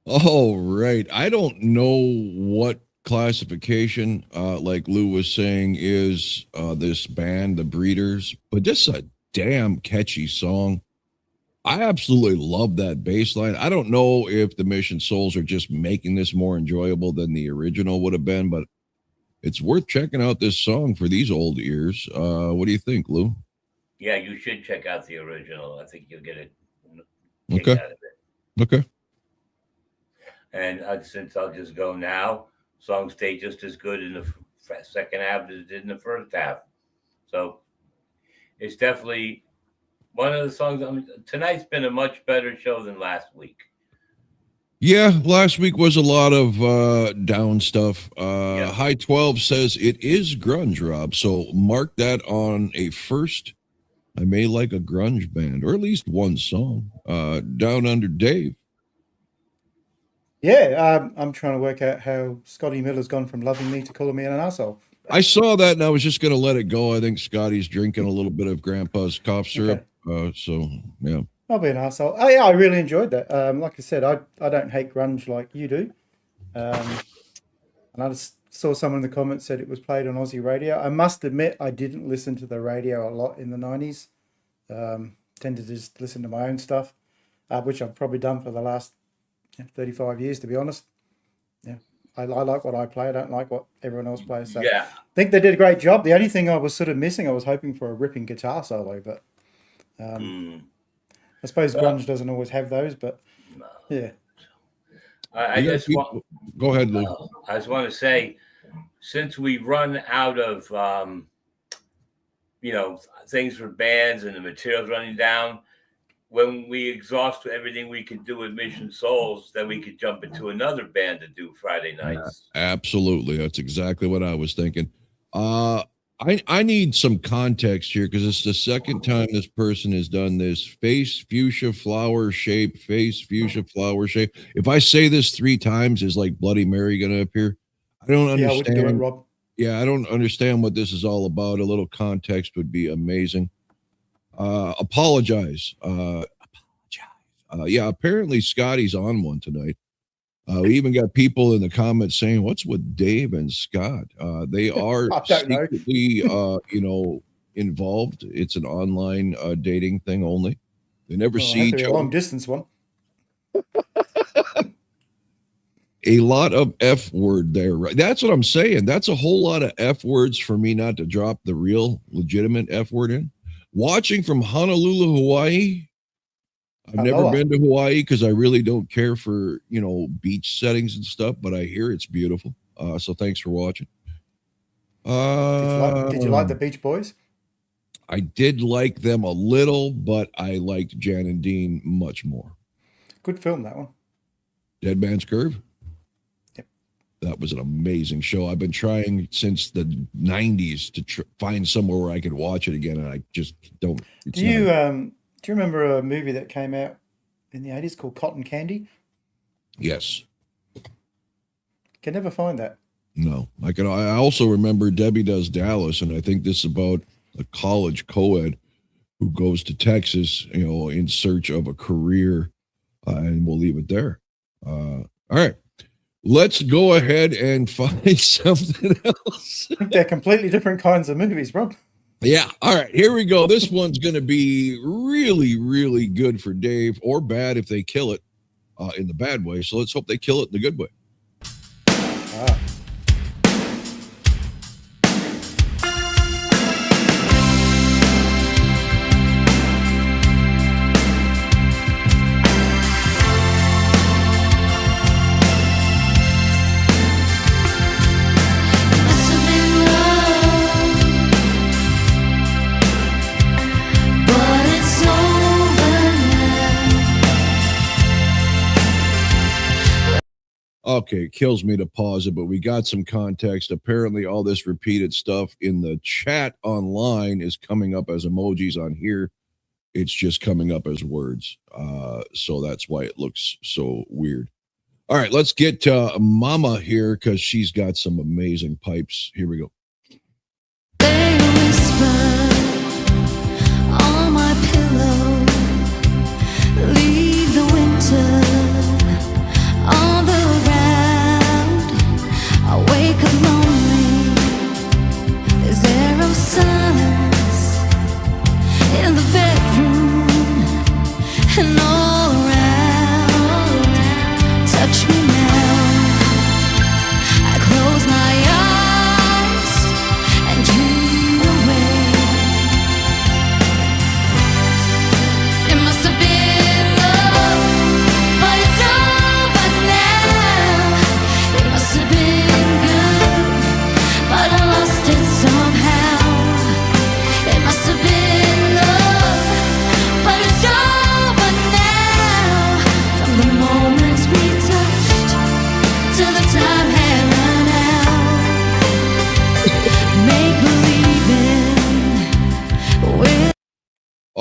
All right. I don't know what classification, like Lou was saying, is this band, the Breeders, but just a damn catchy song. I absolutely love that bass line. I don't know if the Mission Souls are just making this more enjoyable than the original would have been, but it's worth checking out this song for these old ears. What do you think, Lou? Yeah, you should check out the original. I think you'll get a kick Okay. out of it. Okay. And since I'll just go now, songs stay just as good in the second half as it did in the first half. So it's definitely one of the songs. I mean, tonight's been a much better show than last week. Yeah, last week was a lot of down stuff. Yeah. High 12 says it is grunge, Rob. So mark that on a first. I may like a grunge band, or at least one song. Down Under Dave. Yeah, I'm trying to work out how Scotty Miller's gone from loving me to calling me an arsehole. I saw that and I was just going to let it go. I think Scotty's drinking a little bit of Grandpa's cough syrup. So, yeah. I'll be an arsehole. Oh, yeah, I really enjoyed that. Like I said, I don't hate grunge like you do. And I just saw someone in the comments said it was played on Aussie radio. I must admit, I didn't listen to the radio a lot in the 90s. Tended to just listen to my own stuff, which I've probably done for the last 35 years, to be honest. Yeah, I like what I play. I don't like what everyone else plays. So Yeah. I think they did a great job. The only thing I was sort of missing, I was hoping for a ripping guitar solo, but I suppose grunge doesn't always have those, but yeah. I just want, Go ahead, Lou. I just want to say, since we run out of, things for bands and the materials running down, when we exhaust everything we can do with Mission Souls, then we could jump into another band to do Friday nights. Absolutely. That's exactly what I was thinking. I need some context here because it's the second time this person has done this. Face fuchsia flower shape, face fuchsia flower shape. If I say this 3 times, is like Bloody Mary going to appear? I don't understand. Yeah, I wouldn't do it, Rob. Yeah, I don't understand what this is all about. A little context would be amazing. Apologize. Yeah, apparently Scotty's on one tonight. We even got people in the comments saying, "What's with Dave and Scott?" They are secretly, involved. It's an online dating thing only. They never see each other. A long distance one. A lot of F word there. Right? That's what I'm saying. That's a whole lot of F words for me not to drop the real legitimate F word in. Watching from Honolulu, Hawaii. I've never been to Hawaii because I really don't care for, beach settings and stuff, but I hear it's beautiful. So thanks for watching. Did you like the Beach Boys? I did like them a little, but I liked Jan and Dean much more. Good film, that one. Dead Man's Curve? Yep. That was an amazing show. I've been trying since the 90s to find somewhere where I could watch it again, and I just don't. Do you remember a movie that came out in the 80s called Cotton Candy? Yes. Can never find that. No. I also remember Debbie Does Dallas, and I think this is about a college co-ed who goes to Texas, in search of a career, and we'll leave it there. All right. Let's go ahead and find something else. I think they're completely different kinds of movies, Rob. Yeah. All right. Here we go. This one's going to be really, really good for Dave, or bad if they kill it in the bad way. So let's hope they kill it in the good way. Okay, it kills me to pause it, but we got some context. Apparently, all this repeated stuff in the chat online is coming up as emojis on here. It's just coming up as words. So that's why it looks so weird. All right, let's get Mama here because she's got some amazing pipes. Here we go. They whisper on my pillow, leave the winter on the ground. I wake up lonely. Is there no silence in the bedroom and all around? Touch me now. I close my eyes and dream away. It must have been love, but it's over now. It must have been good, but I lost it somehow. It must have been love, but it's over now.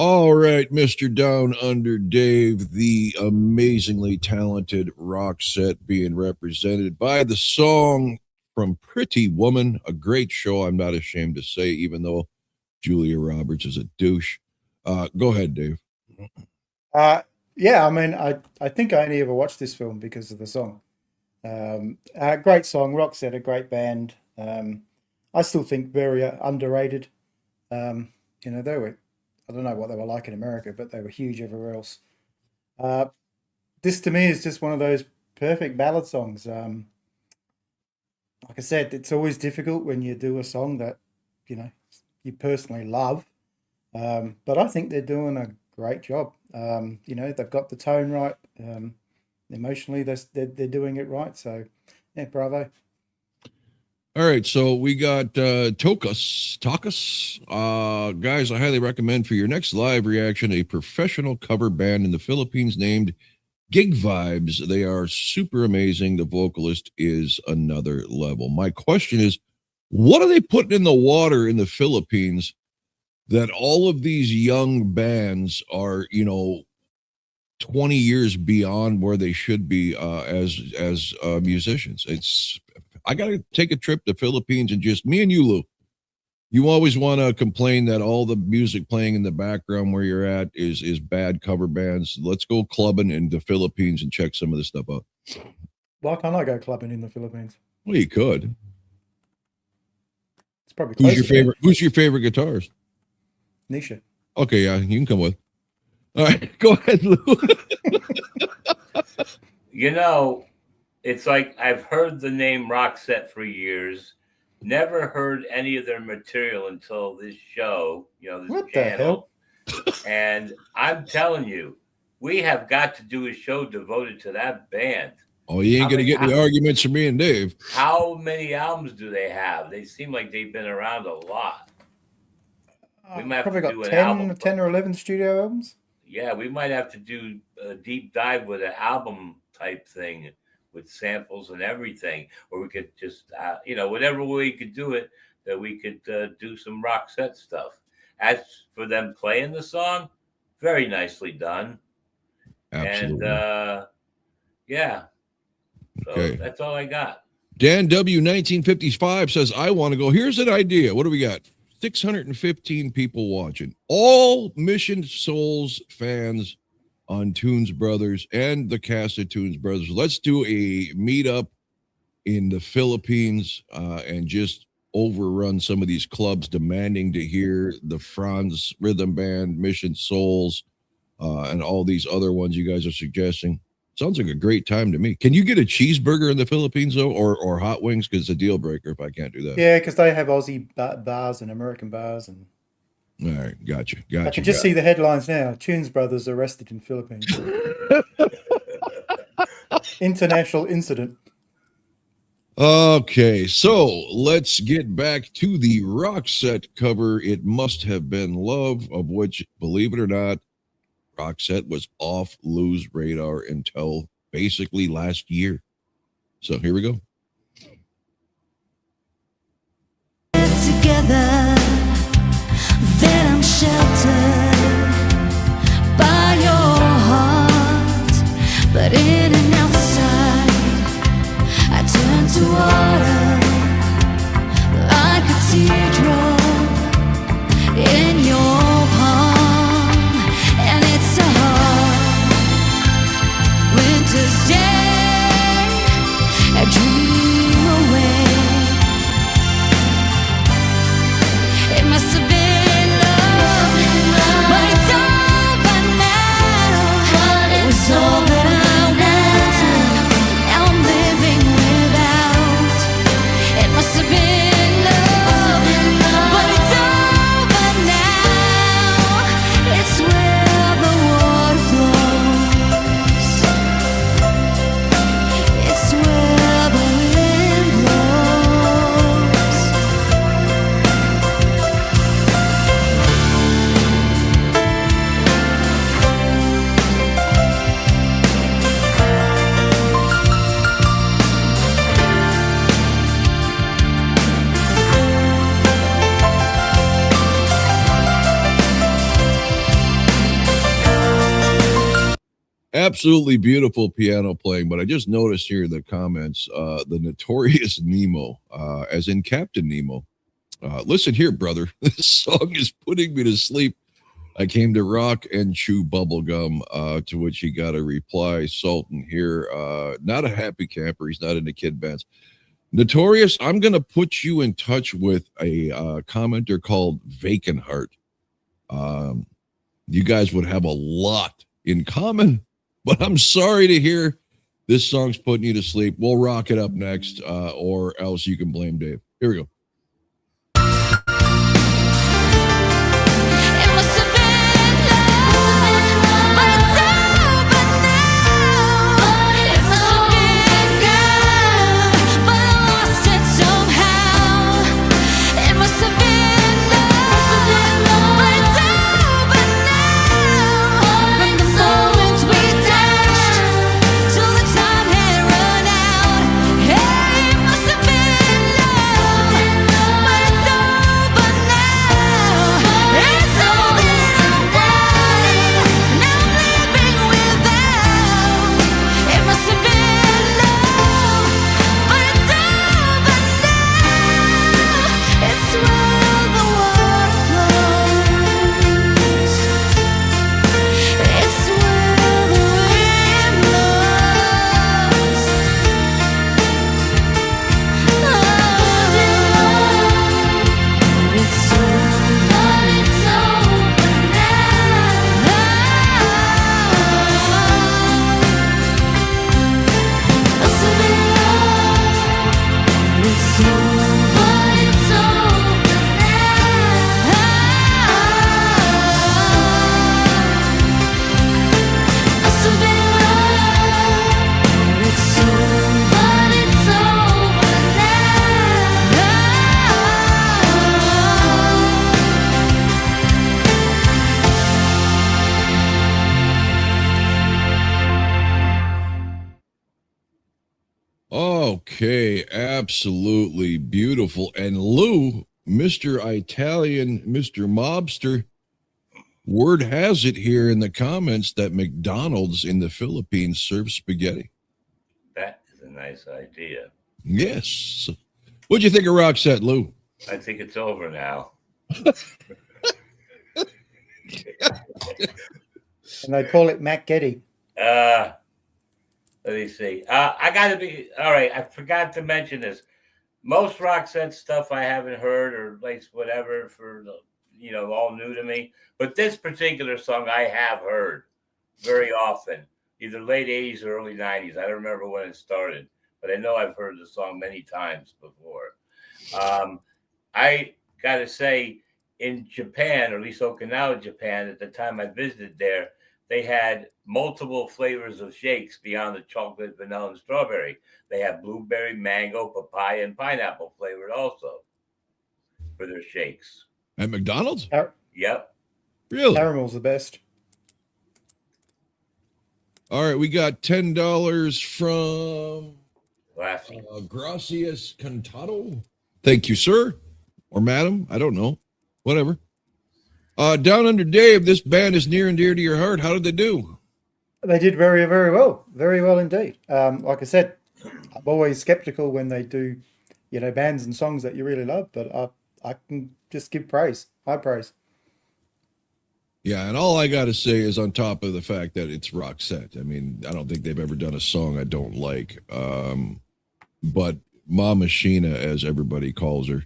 All right, Mr. Down Under Dave, the amazingly talented Roxette being represented by the song from Pretty Woman, a great show, I'm not ashamed to say, even though Julia Roberts is a douche. Go ahead, Dave. Yeah, I mean, I think I only ever watched this film because of the song. Great song, Roxette, a great band. I still think very underrated. They were, I don't know what they were like in America, but they were huge everywhere else. This to me is just one of those perfect ballad songs. Like I said, it's always difficult when you do a song that, you personally love. But I think they're doing a great job. They've got the tone right. Emotionally, they're doing it right. So, yeah, bravo. All right, so we got Takas. Guys, I highly recommend for your next live reaction a professional cover band in the Philippines named Gig Vibes. They are super amazing. The vocalist is another level. My question is, what are they putting in the water in the Philippines that all of these young bands are, 20 years beyond where they should be as musicians? I got to take a trip to Philippines and just me and you, Lou. You always want to complain that all the music playing in the background where you're at is bad cover bands. Let's go clubbing in the Philippines and check some of this stuff out. Why can't I go clubbing in the Philippines? Well, you could. It's probably Who's your closer. favorite? Who's your favorite guitarist? Nisha. Okay, yeah, you can come with. All right, go ahead, Lou. It's like I've heard the name Roxette for years, never heard any of their material until this show, this What the channel. And I'm telling you, we have got to do a show devoted to that band. Oh, you ain't going to get any arguments from me and Dave. How many albums do they have? They seem like they've been around a lot. We might have Probably to got do 10 or 11 studio albums. Yeah, we might have to do a deep dive with an album type thing with samples and everything, or we could just, whatever way we could do it, that we could do some Roxette stuff. As for them playing the song, very nicely done. Absolutely. And yeah, so Okay. That's all I got. Dan W. 1955 says, I want to go. Here's an idea. What do we got? 615 people watching. All Mission Souls fans on Tunes Brothers and the cast of Tunes Brothers. Let's do a meetup in the Philippines and just overrun some of these clubs demanding to hear the Franz Rhythm Band, Mission Souls, and all these other ones you guys are suggesting. Sounds like a great time to me. Can you get a cheeseburger in the Philippines, though, or hot wings? Because it's a deal breaker if I can't do that. Yeah, because they have Aussie bars and American bars. And all right, gotcha. I can just see the headlines now. Tunes Brothers arrested in Philippines. International incident. Okay, so let's get back to the Roxette cover. It Must Have Been Love, of which, believe it or not, Roxette was off Lou's radar until basically last year. So here we go. Together, then I'm sheltered by your heart, but in and outside, I turn to water like a teardrop in your palm, and it's a hard winter's day, I dream away. It must have been love, but it's over now. It was all that I wanted. Now I'm living without. Absolutely beautiful piano playing, but I just noticed here in the comments, the notorious Nemo, as in Captain Nemo. Listen here, brother. This song is putting me to sleep. I came to rock and chew bubblegum, to which he got a reply. Sultan here, not a happy camper. He's not into kid bands. Notorious, I'm going to put you in touch with a commenter called Vacant Heart. You guys would have a lot in common, but I'm sorry to hear this song's putting you to sleep. We'll rock it up next, or else you can blame Dave. Here we go. It must have been love, but it's over now. It must have been good, but I lost it somehow. It must have been love, but it's over now. From the moment we dashed till the time had run out. Hey, it must have been love, but it's over now. It's all that I wanted, now I'm living without. It must have been love, but it's over now. It's where the water flows. It's where the wind blows. It's Okay, absolutely beautiful. And Lou, Mr. Italian, Mr. Mobster, word has it here in the comments that McDonald's in the Philippines serves spaghetti. That is a nice idea. Yes. What'd you think of Roxette, Lou? I think it's over now. And they call it Mac Getty. Let me see. I got to be all right. I forgot to mention this. Most Roxette stuff I haven't heard, or at least whatever, for all new to me. But this particular song I have heard very often, either late 80s or early 90s. I don't remember when it started, but I know I've heard the song many times before. I got to say, in Japan, or at least Okinawa, Japan, at the time I visited there, they had multiple flavors of shakes beyond the chocolate, vanilla, and strawberry. They had blueberry, mango, papaya, and pineapple flavored also for their shakes. At McDonald's? Yep. Really? Caramel's the best. All right, we got $10 from Classy. Gracias Cantado. Thank you, sir. Or madam. I don't know. Whatever. Down Under Dave, this band is near and dear to your heart. How did they do? They did very, very well. Very well indeed. Like I said, I'm always skeptical when they do, bands and songs that you really love, but I can just give praise. High praise. Yeah, and all I got to say is, on top of the fact that it's Roxette, I mean, I don't think they've ever done a song I don't like. But Mama Sheena, as everybody calls her,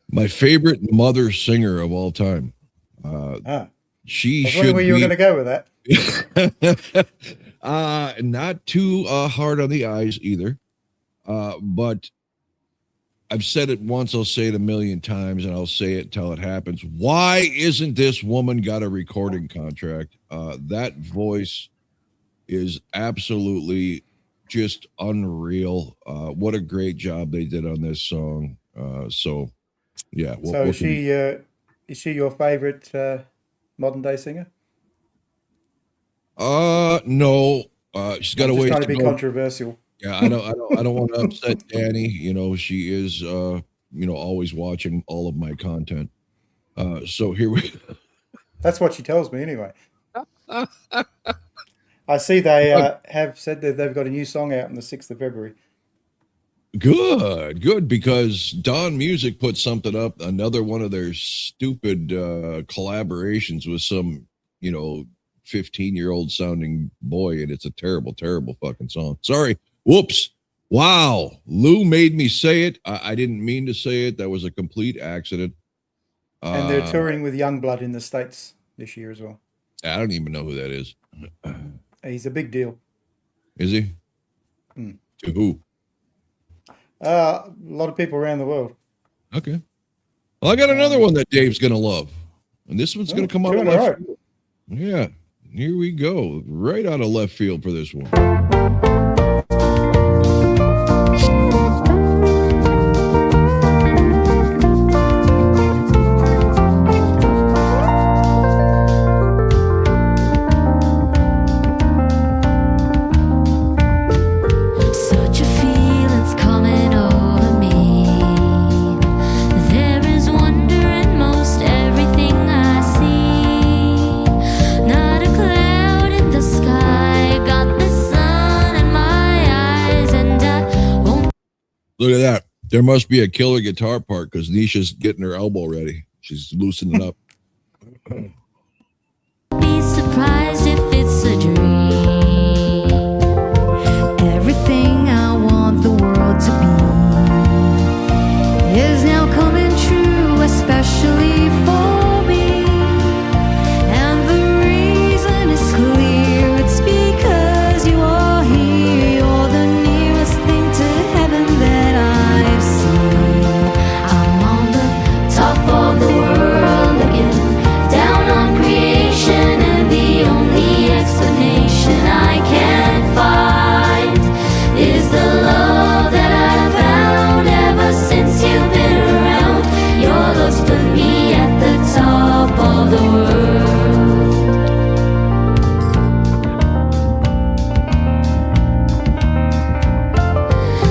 my favorite mother singer of all time. She I was should wondering where you were be going to go with that. not too hard on the eyes either. But I've said it once, I'll say it a million times, and I'll say it until it happens. Why isn't this woman got a recording contract? That voice is absolutely just unreal. What a great job they did on this song. So yeah. So is she your favorite modern day singer? No. She's got a I'm just ways trying to to be go. controversial. Yeah, I don't want to upset Danny. She is always watching all of my content. So here we That's what she tells me anyway. I see they have said that they've got a new song out on the 6th of February. Good, because Dawn Music put something up, another one of their stupid collaborations with some, 15-year-old sounding boy, and it's a terrible, terrible fucking song. Sorry. Whoops. Wow. Lou made me say it. I didn't mean to say it. That was a complete accident. And they're touring with Youngblood in the States this year as well. I don't even know who that is. He's a big deal. Is he? To who? A lot of people around the world. Okay. Well, I got another one that Dave's going to love. And this one's going to come out of left field. Yeah. Here we go. Right out of left field for this one. Look at that. There must be a killer guitar part because Nisha's getting her elbow ready. She's loosening up. Be surprised if it's a dream. Everything I want the world to be is now coming true, especially for me. And the reason is clear. It's because you are here. You're the nearest thing to heaven that I've seen. I'm on the top of the world looking down on creation, and the only explanation I can find is the love that I found ever since you've been around. Your love's put me at the top of the world.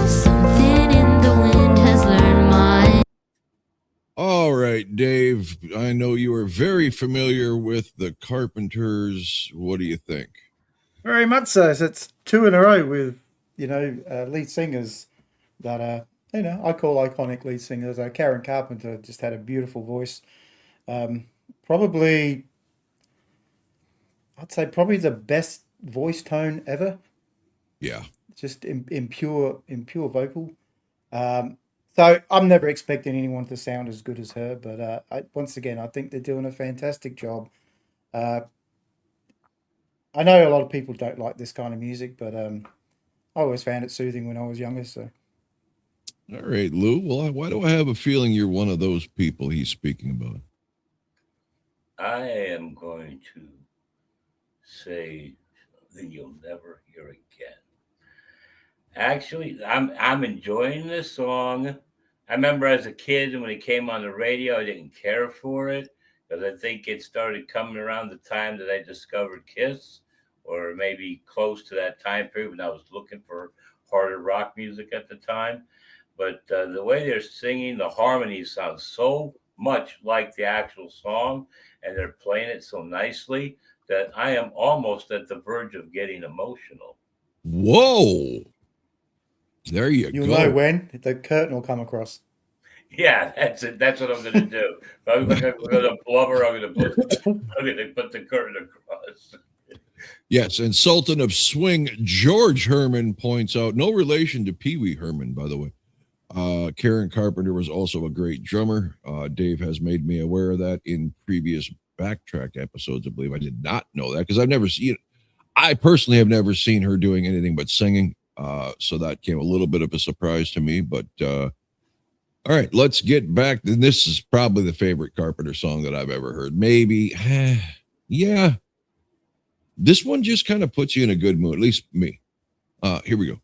Something in the wind has learned my. All right, Dave. I know you are very familiar with the Carpenters. What do you think? Very much so. So it's 2 in a row with, lead singers that are, I call iconic lead singers. Karen Carpenter just had a beautiful voice. Probably the best voice tone ever. Yeah. Just in pure vocal. So I'm never expecting anyone to sound as good as her, but once again, I think they're doing a fantastic job. I know a lot of people don't like this kind of music, but I always found it soothing when I was younger. So, All right, Lou. Well, why do I have a feeling you're one of those people he's speaking about? I am going to say something you'll never hear again. Actually, I'm enjoying this song. I remember as a kid, and when it came on the radio, I didn't care for it because I think it started coming around the time that I discovered Kiss, or maybe close to that time period when I was looking for harder rock music at the time. But the way they're singing, the harmonies sound so much like the actual song, and they're playing it so nicely that I am almost at the verge of getting emotional. Whoa. There you you'll go. know when the curtain will come across. Yeah, that's it. That's what I'm going to do. If I'm going to blubber, I'm going to put the curtain across. Yes, and Sultan of Swing, George Herman points out, no relation to Pee Wee Herman, by the way. Karen Carpenter was also a great drummer. Dave has made me aware of that in previous Backtrack episodes, I believe. I did not know that because I've never seen it. I personally have never seen her doing anything but singing. So that came a little bit of a surprise to me, but all right, let's get back. This is probably the favorite Carpenter song that I've ever heard. Maybe, yeah. This one just kind of puts you in a good mood, at least me. Here we go.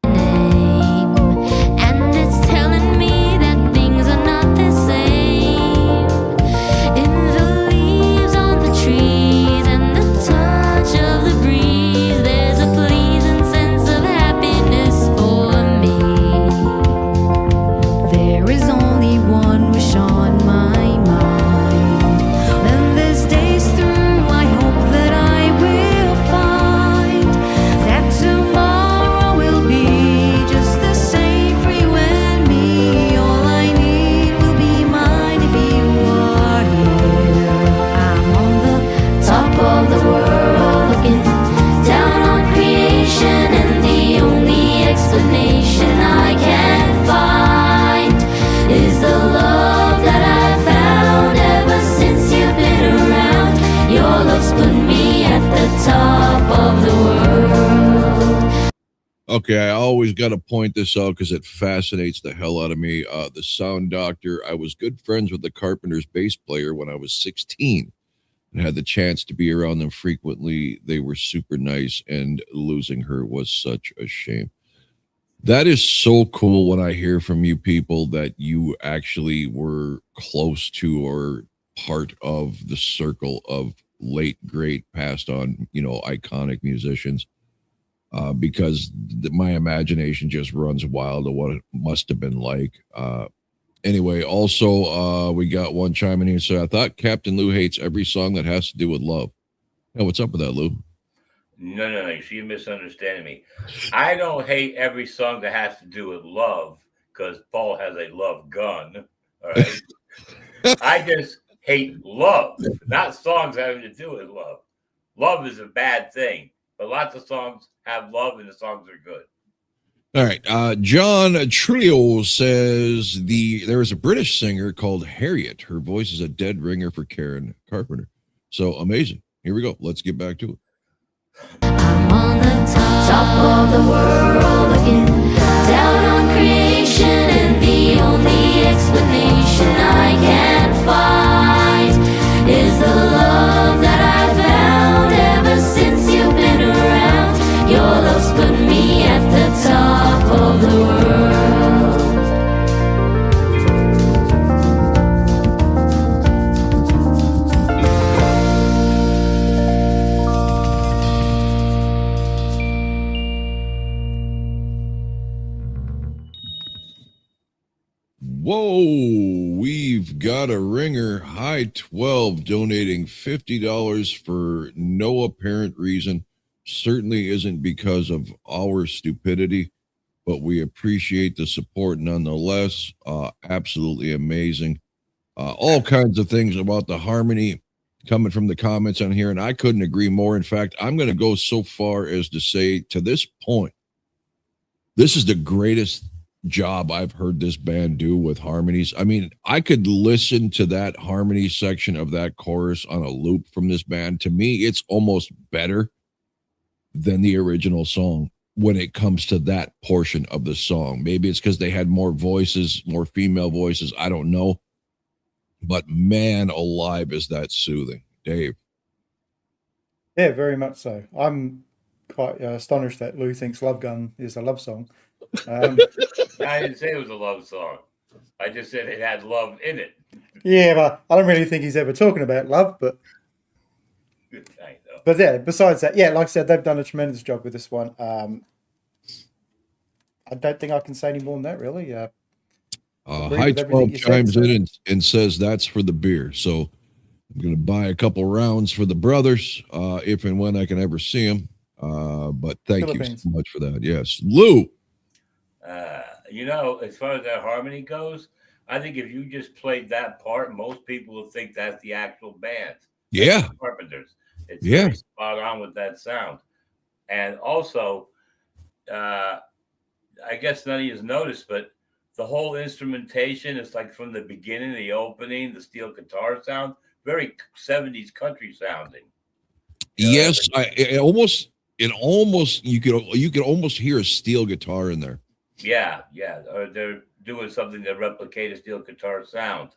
And it's telling me that things are not the same. In the leaves on the trees and the touch of the breeze, there's a pleasing sense of happiness for me. There is only one wish on my mind. When this day's through, I hope that I will find Okay, I always got to point this out because it fascinates the hell out of me. The Sound Doctor, I was good friends with the Carpenters bass player when I was 16 and had the chance to be around them frequently. They were super nice, and losing her was such a shame. That is so cool when I hear from you people that you actually were close to or part of the circle of late, great, passed on, iconic musicians. Because my imagination just runs wild of what it must have been like. Anyway, also, we got one chiming in. So I thought Captain Lou hates every song that has to do with love. Yeah, what's up with that, Lou? No. You're misunderstanding me. I don't hate every song that has to do with love because Paul has a love gun. All right. I just hate love, not songs having to do with love. Love is a bad thing, but lots of songs have love and the songs are good. All right. John Trio says there is a British singer called Harriet. Her voice is a dead ringer for Karen Carpenter. So amazing. Here we go. Let's get back to it. I'm on the top of the world looking down on creation, and the only explanation I can find is the love that I found ever since you've been around. Your love's put me at the top of the world. Whoa, we've got a ringer. High 12 donating $50 for no apparent reason. Certainly isn't because of our stupidity, but we appreciate the support nonetheless. Absolutely amazing. All kinds of things about the harmony coming from the comments on here, and I couldn't agree more. In fact, I'm going to go so far as to say, to this point, this is the greatest job I've heard this band do with harmonies. I mean, I could listen to that harmony section of that chorus on a loop from this band. To me, it's almost better than the original song when it comes to that portion of the song. Maybe it's because they had more voices, more female voices. I don't know. But man alive, is that soothing. Dave. Yeah, very much so. I'm quite astonished that Lou thinks Love Gun is a love song. I didn't say it was a love song. I just said it had love in it. Yeah, but I don't really think he's ever talking about love. But yeah, besides that, yeah, like I said, they've done a tremendous job with this one. I don't think I can say any more than that, really. High 12 chimes in and says that's for the beer. So I'm going to buy a couple rounds for the brothers if and when I can ever see them. But thank you so much for that. Yes. Lou. As far as that harmony goes, I think if you just played that part, most people will think that's the actual band. Yeah. Carpenters. It's very spot on with that sound. And also, I guess none of you noticed, but the whole instrumentation is like from the beginning, the opening, the steel guitar sound, very 70s country sounding. Yes, you could almost hear a steel guitar in there. Yeah. Or they're doing something to replicate a steel guitar sound,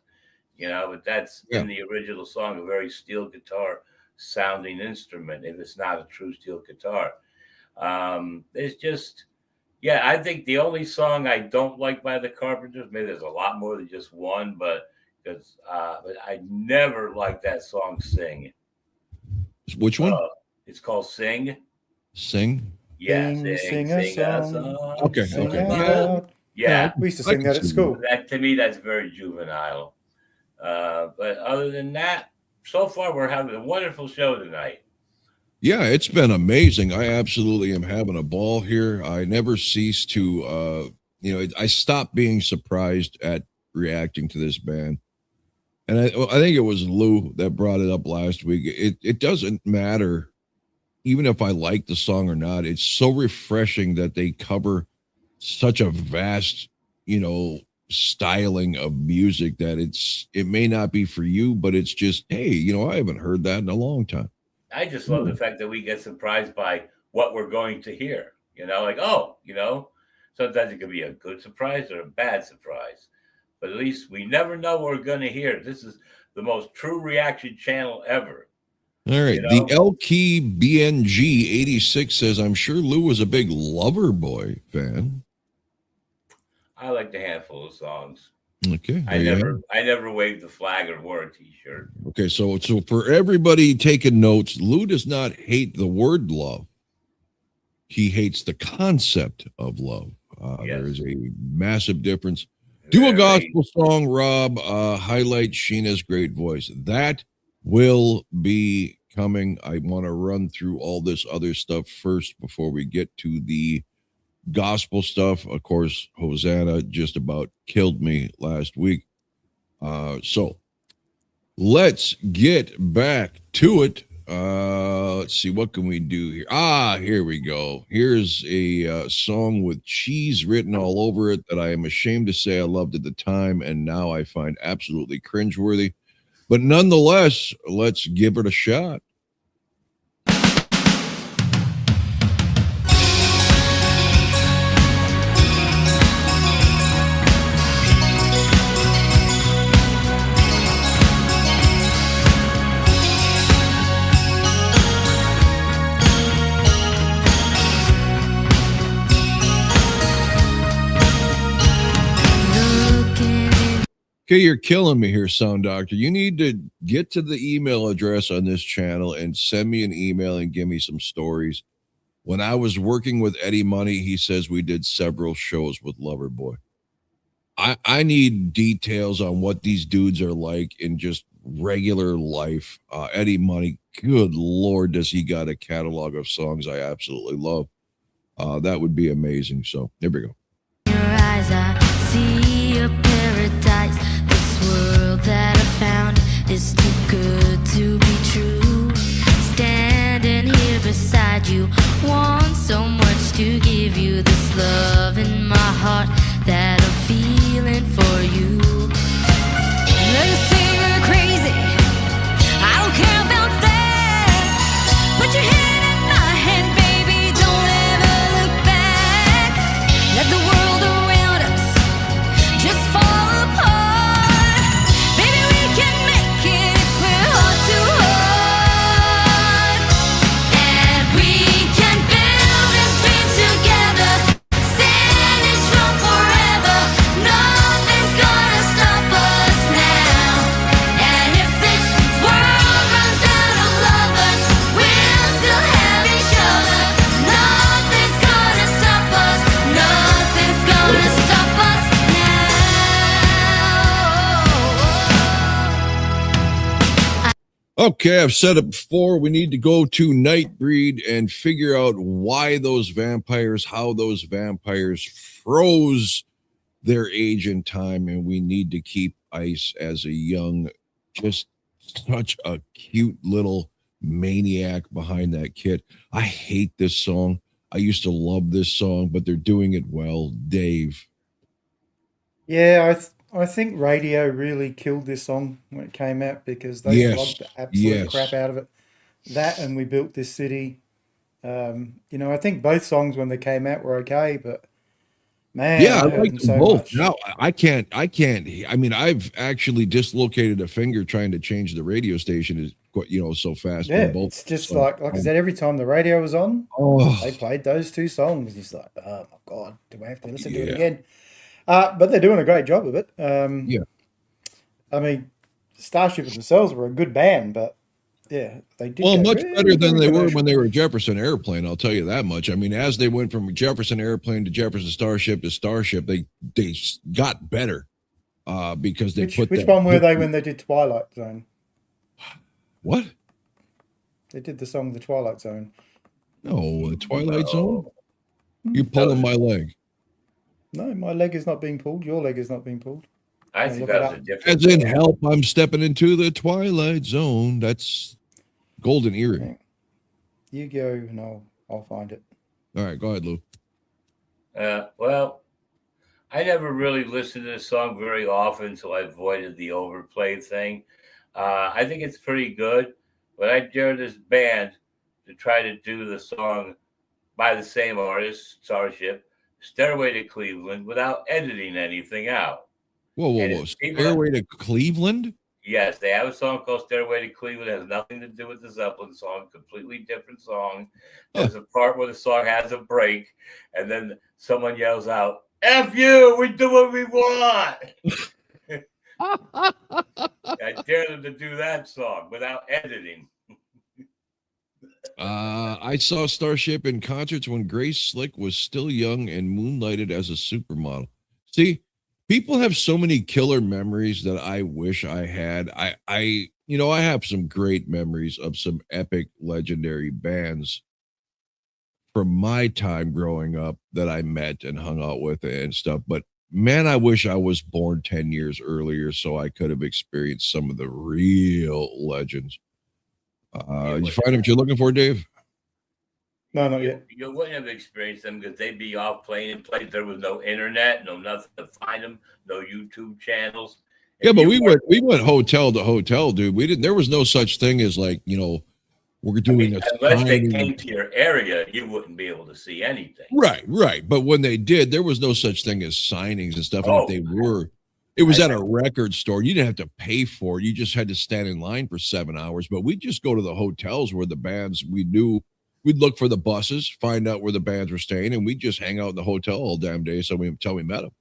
but that's in the original song, a very steel guitar sounding instrument, if it's not a true steel guitar. It's just, I think the only song I don't like by the Carpenters, maybe there's a lot more than just one, but I never liked that song, Sing. Which one? It's called Sing. Sing? Yeah, sing a song. Okay. Yeah. We used to sing that at school. To me, that's very juvenile. But other than that, so far we're having a wonderful show tonight. Yeah, it's been amazing. I absolutely am having a ball here. I never cease to, I stopped being surprised at reacting to this band. And I think it was Lou that brought it up last week. It doesn't matter, even if I like the song or not. It's so refreshing that they cover such a vast, styling of music that it may not be for you, but it's just, hey, I haven't heard that in a long time. I just love the fact that we get surprised by what we're going to hear. Like, oh, sometimes it could be a good surprise or a bad surprise. But at least we never know what we're going to hear. This is the most true reaction channel ever. All right. The L Key BNG 86 says, I'm sure Lou was a big Loverboy fan. I like a handful of songs. Okay. I never waved the flag or wore a t-shirt. Okay, so for everybody taking notes, Lou does not hate the word love. He hates the concept of love. Yes. There is a massive difference. Do a gospel song, Rob. Highlight Sheena's great voice. That will be coming. I want to run through all this other stuff first before we get to the gospel stuff. Of course, Hosanna just about killed me last week. So let's get back to it. Let's see, what can we do here? Here we go. Here's a song with cheese written all over it that I am ashamed to say I loved at the time, and now I find absolutely cringeworthy. But nonetheless, let's give it a shot. Okay, you're killing me here, Sound Doctor. You need to get to the email address on this channel and send me an email and give me some stories. When I was working with Eddie Money, he says we did several shows with Loverboy. I need details on what these dudes are like in just regular life. Eddie Money, good Lord, does he got a catalog of songs I absolutely love. That would be amazing. So there we go. Your eyes, I see a paradise. World that I found is too good to be true. Standing here beside you, want so much to give you this love in my heart that I'm feeling for you. Let's say you're crazy, I don't care about that. Put your hand in my hand, baby, don't ever look back. Let the world around us just fall apart. Okay, I've said it before. We need to go to Nightbreed and figure out why those vampires, how those vampires froze their age and time. And we need to keep Ice as a young, just such a cute little maniac behind that kid. I hate this song. I used to love this song, but they're doing it well. Dave. Yeah, I think radio really killed this song when it came out because they flogged the absolute crap out of it. That and We Built This City. I think both songs when they came out were okay, but man, I like them both. No, I can't. I mean, I've actually dislocated a finger trying to change the radio station so fast. Yeah, it's just like I said, every time the radio was on, they played those two songs. It's like, oh my God, do I have to listen to it again? But they're doing a great job of it. I mean, Starship themselves were a good band, but yeah, they did. Well, much better than they were when they were Jefferson Airplane. I'll tell you that much. I mean, as they went from Jefferson Airplane to Jefferson Starship to Starship, they got better because they put. Which one were they when they did Twilight Zone? What? They did the song "The Twilight Zone." No, Twilight Zone. You pulling my leg? No, my leg is not being pulled. Your leg is not being pulled. I think that was a different. As in, help! I'm stepping into the Twilight Zone. That's Golden Earring. You go, and I'll find it. All right, go ahead, Lou. Well, I never really listened to this song very often, so I avoided the overplay thing. I think it's pretty good, but I dare this band to try to do the song by the same artist, Starship, Stairway to Cleveland, without editing anything out. Whoa. Stairway to Cleveland? Yes, they have a song called Stairway to Cleveland. It has nothing to do with the Zeppelin song, completely different song. There's a part where the song has a break, and then someone yells out, F you, we do what we want. I dare them to do that song without editing. I saw Starship in concerts when Grace Slick was still young and moonlighted as a supermodel. See, people have so many killer memories that I wish I had. I have some great memories of some epic, legendary bands from my time growing up that I met and hung out with and stuff. But man, I wish I was born 10 years earlier so I could have experienced some of the real legends. Did you find what you're looking for, Dave? No, not yet. You wouldn't have experienced them because they'd be off playing in places. There was no internet, no nothing to find them, no YouTube channels. Yeah, but we went hotel to hotel, dude. There was no such thing as like, we're doing unless they came to your area, you wouldn't be able to see anything. Right. But when they did, there was no such thing as signings and stuff. And if they were, it was at a record store. You didn't have to pay for it. You just had to stand in line for 7 hours. But we'd just go to the hotels where the bands we knew. We'd look for the buses, find out where the bands were staying, and we'd just hang out in the hotel all damn day until we met them.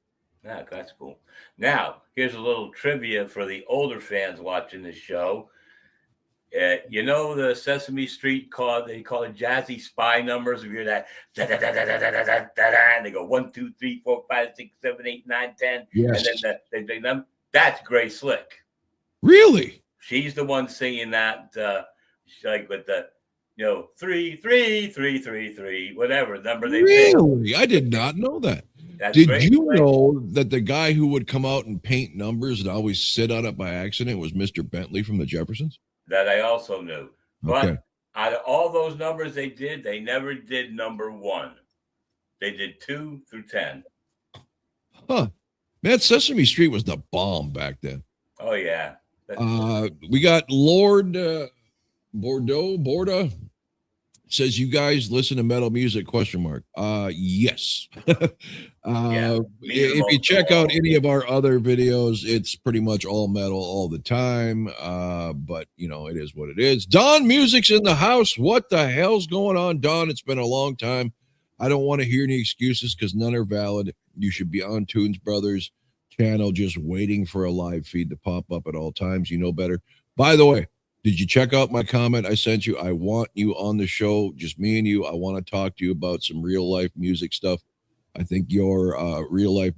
Yeah, that's cool. Now, here's a little trivia for the older fans watching this show. The Sesame Street they call it jazzy spy numbers. You hear that, and they go 1, 2, 3, 4, 5, 6, 7, 8, 9, 10. Yes. And then that's Grace Slick. Really? She's the one singing that, like with the 3, 3, 3, 3, 3, whatever number they pick. Really? I did not know that. Did you know that the guy who would come out and paint numbers and always sit on it by accident was Mr. Bentley from the Jeffersons? That I also knew. But okay. Out of all those numbers they did, they never did number 1. They did 2 through 10. Huh. Man, Sesame Street was the bomb back then. Oh, yeah. We got Lord Borda. Says, you guys listen to metal music, ? Yes. If you check out any of our other videos, it's pretty much all metal all the time. But, it is what it is. Don Music's in the house. What the hell's going on, Don? It's been a long time. I don't want to hear any excuses because none are valid. You should be on Tunes Brothers channel just waiting for a live feed to pop up at all times. You know better. By the way, did you check out my comment I sent you? I want you on the show, just me and you. I want to talk to you about some real life music stuff. I think your real life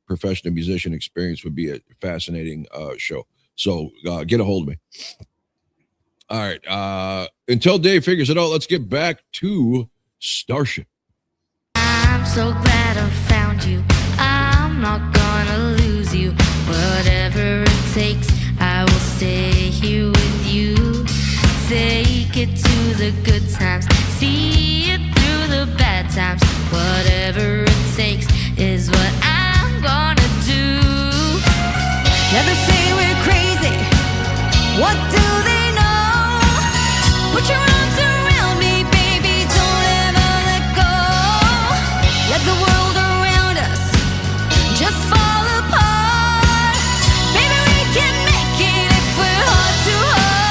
professional musician experience would be a fascinating show. So get a hold of me. All right. Until Dave figures it out, let's get back to Starship. I'm so glad I found you. I'm not gonna lose you. Whatever it takes, I will stay here with you. Take it to the good times, see it through the bad times. Whatever it takes is what I'm gonna do. Yeah, they say we're crazy. What do they know? Put your arms around me, baby. Don't ever let go. Let the world around us just fall apart. Baby, we can make it if we're heart to heart.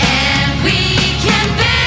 And we can build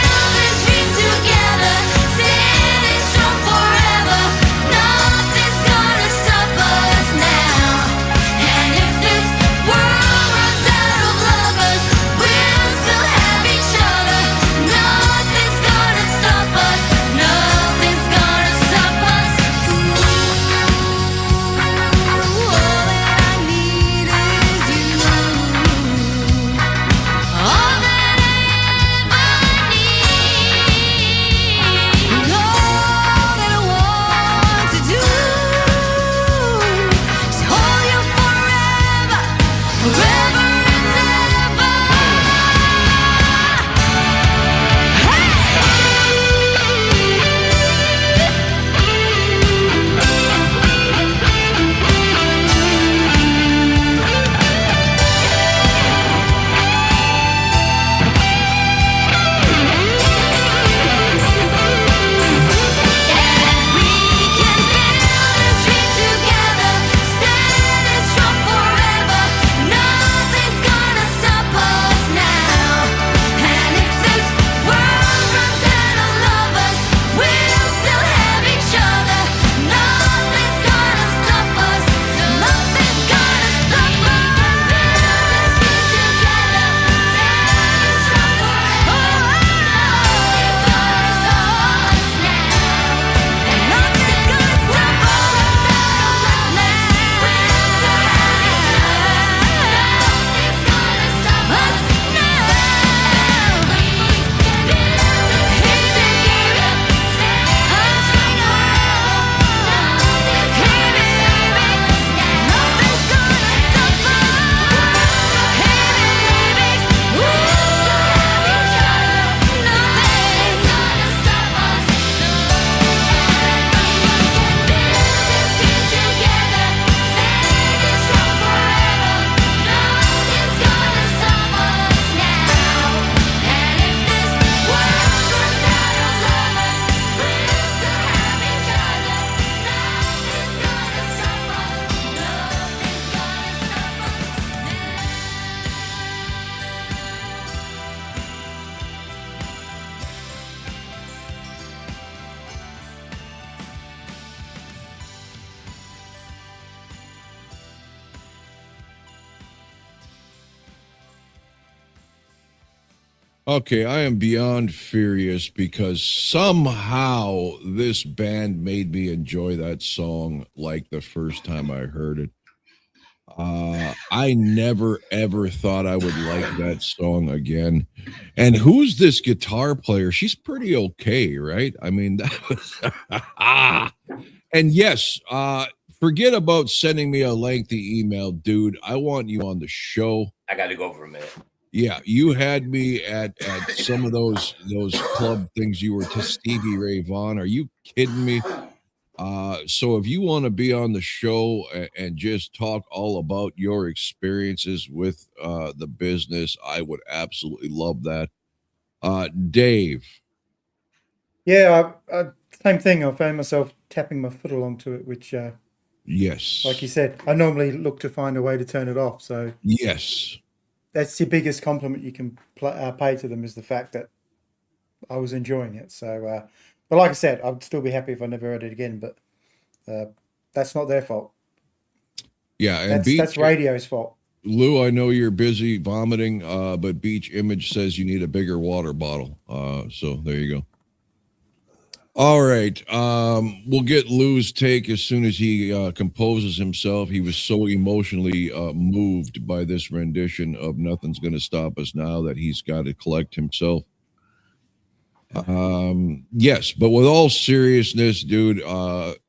Okay, I am beyond furious because somehow this band made me enjoy that song like the first time I heard it. I never ever thought I would like that song again. And who's this guitar player? She's pretty okay, right? I mean, that was and yes, forget about sending me a lengthy email, dude. I want you on the show. I got to go for a minute. Yeah, you had me at some of those club things. You were to Stevie Ray Vaughan. Are you kidding me? So if you want to be on the show and just talk all about your experiences with the business, I would absolutely love that. Dave. Yeah, same thing. I found myself tapping my foot along to it, which, Yes. like you said, I normally look to find a way to turn it off. So Yes. that's your biggest compliment you can pay to them, is the fact that I was enjoying it. So, but like I said, I'd still be happy if I never heard it again. But that's not their fault. Yeah, and That's radio's fault. Lou, I know you're busy vomiting, but Beach Image says you need a bigger water bottle. So there you go. All right. We'll get Lou's take as soon as he composes himself. He was so emotionally moved by this rendition of Nothing's Gonna Stop Us Now that he's got to collect himself. Yes, but with all seriousness, dude,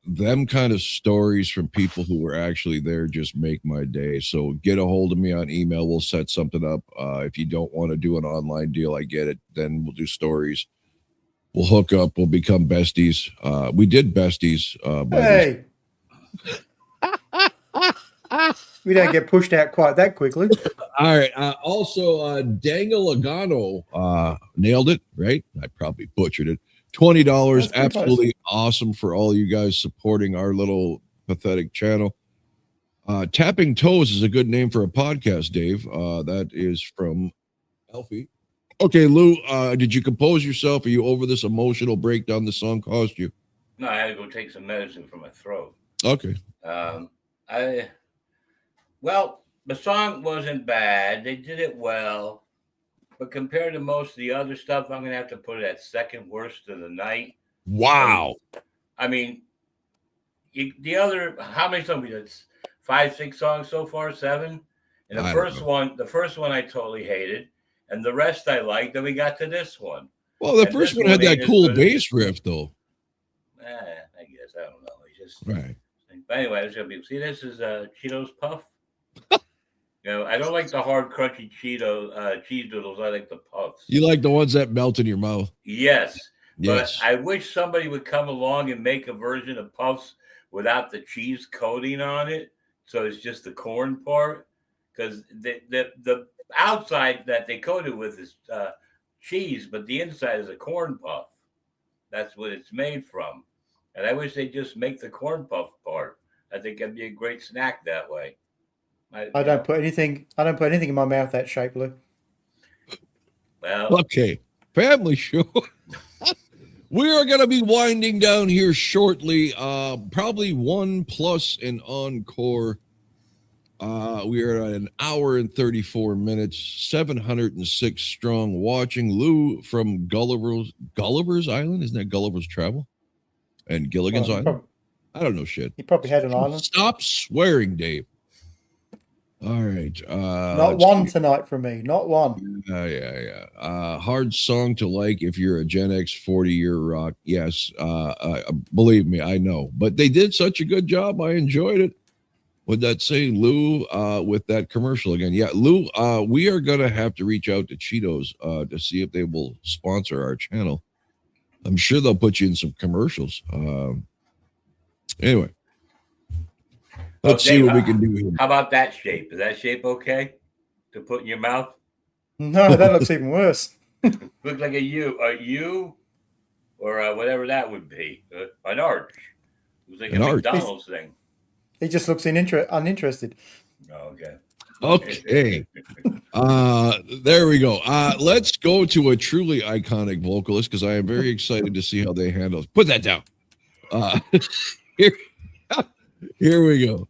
them kind of stories from people who were actually there just make my day. So get a hold of me on email. We'll set something up. If you don't want to do an online deal, I get it. Then we'll do stories. We'll hook up. We'll become besties. We did besties. Hey, we don't get pushed out quite that quickly. All right. Also, Dangle Logano nailed it, right? I probably butchered it. $20. Absolutely awesome for all you guys supporting our little pathetic channel. Tapping Toes is a good name for a podcast, Dave. That is from Alfie. Okay, Lou, did you compose yourself? Are you over this emotional breakdown the song caused you? No, I had to go take some medicine for my throat. Okay. Well, the song wasn't bad. They did it well. But compared to most of the other stuff, I'm going to have to put it at second worst of the night. Wow. I mean, how many songs we did? 5, 6 songs so far? 7? And the first one I totally hated. And the rest I liked. Then we got to this one. Well, the first one had that cool bass riff, though. I guess. I don't know. It's just right. But anyway, it's gonna be. See, this is Cheetos Puff. I don't like the hard, crunchy cheese doodles. I like the puffs. You like the ones that melt in your mouth? Yes. Yes. But I wish somebody would come along and make a version of puffs without the cheese coating on it. So it's just the corn part. Because the outside that they coated with is cheese, but the inside is a corn puff. That's what it's made from. And I wish they'd just make the corn puff part. I think it'd be a great snack that way. I don't put anything in my mouth that shape, Lou. Well, okay. Family show. We are going to be winding down here shortly. Probably 1+ an encore. We are at an hour and 34 minutes, 706 strong watching. Lou from Gulliver's Island. Isn't that Gulliver's Travel? And Gilligan's Island? I don't know shit. He probably had an island. Stop swearing, Dave. All right. Not one tonight from me. Not one. Yeah. Hard song to like if you're a Gen X 40-year rock. Yes. Believe me, I know. But they did such a good job. I enjoyed it. Would that say Lou with that commercial again? Yeah, Lou, we are going to have to reach out to Cheetos to see if they will sponsor our channel. I'm sure they'll put you in some commercials. Anyway, let's see what we can do here. How about that shape? Is that shape okay to put in your mouth? No, that looks even worse. Looks like a U, or whatever that would be. An arch. It was like an a McDonald's thing. He just looks uninterested. Oh, okay. Okay. There we go. Let's go to a truly iconic vocalist because I am very excited to see how they handle it. Put that down. Here we go.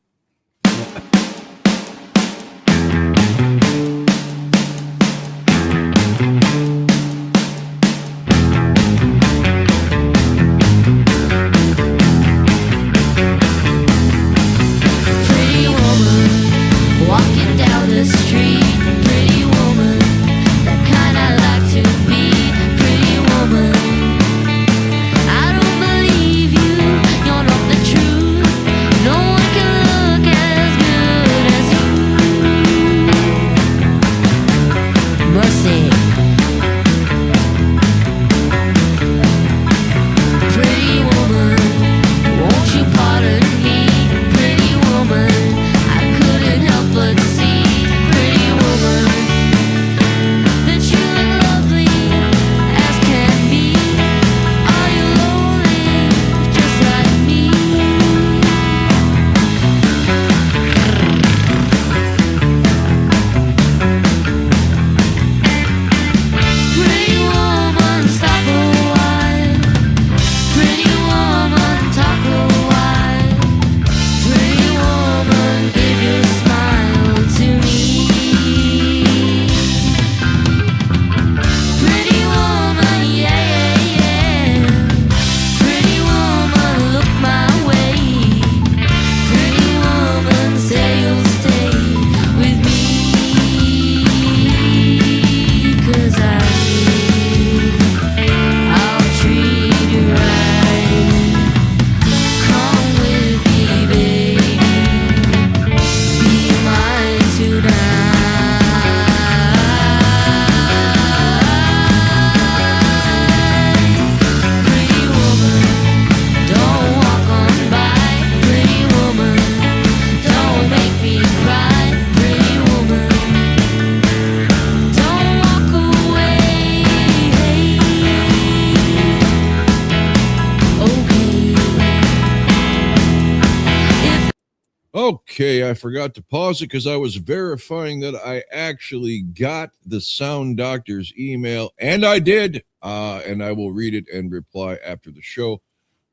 Okay, I forgot to pause it because I was verifying that I actually got the Sound Doctor's email, and I did. And I will read it and reply after the show.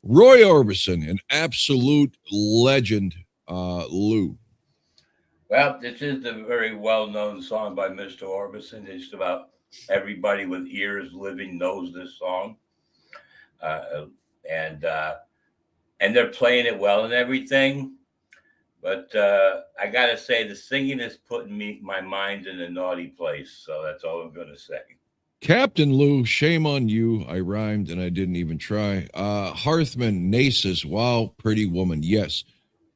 Roy Orbison, an absolute legend. Lou. Well, this is a very well-known song by Mr. Orbison. Just about everybody with ears living knows this song, and they're playing it well and everything. But I gotta say, the singing is putting my mind in a naughty place. So that's all I'm gonna say. Captain Lou, shame on you. I rhymed and I didn't even try. Hearthman, Nasus, wow, pretty woman. Yes.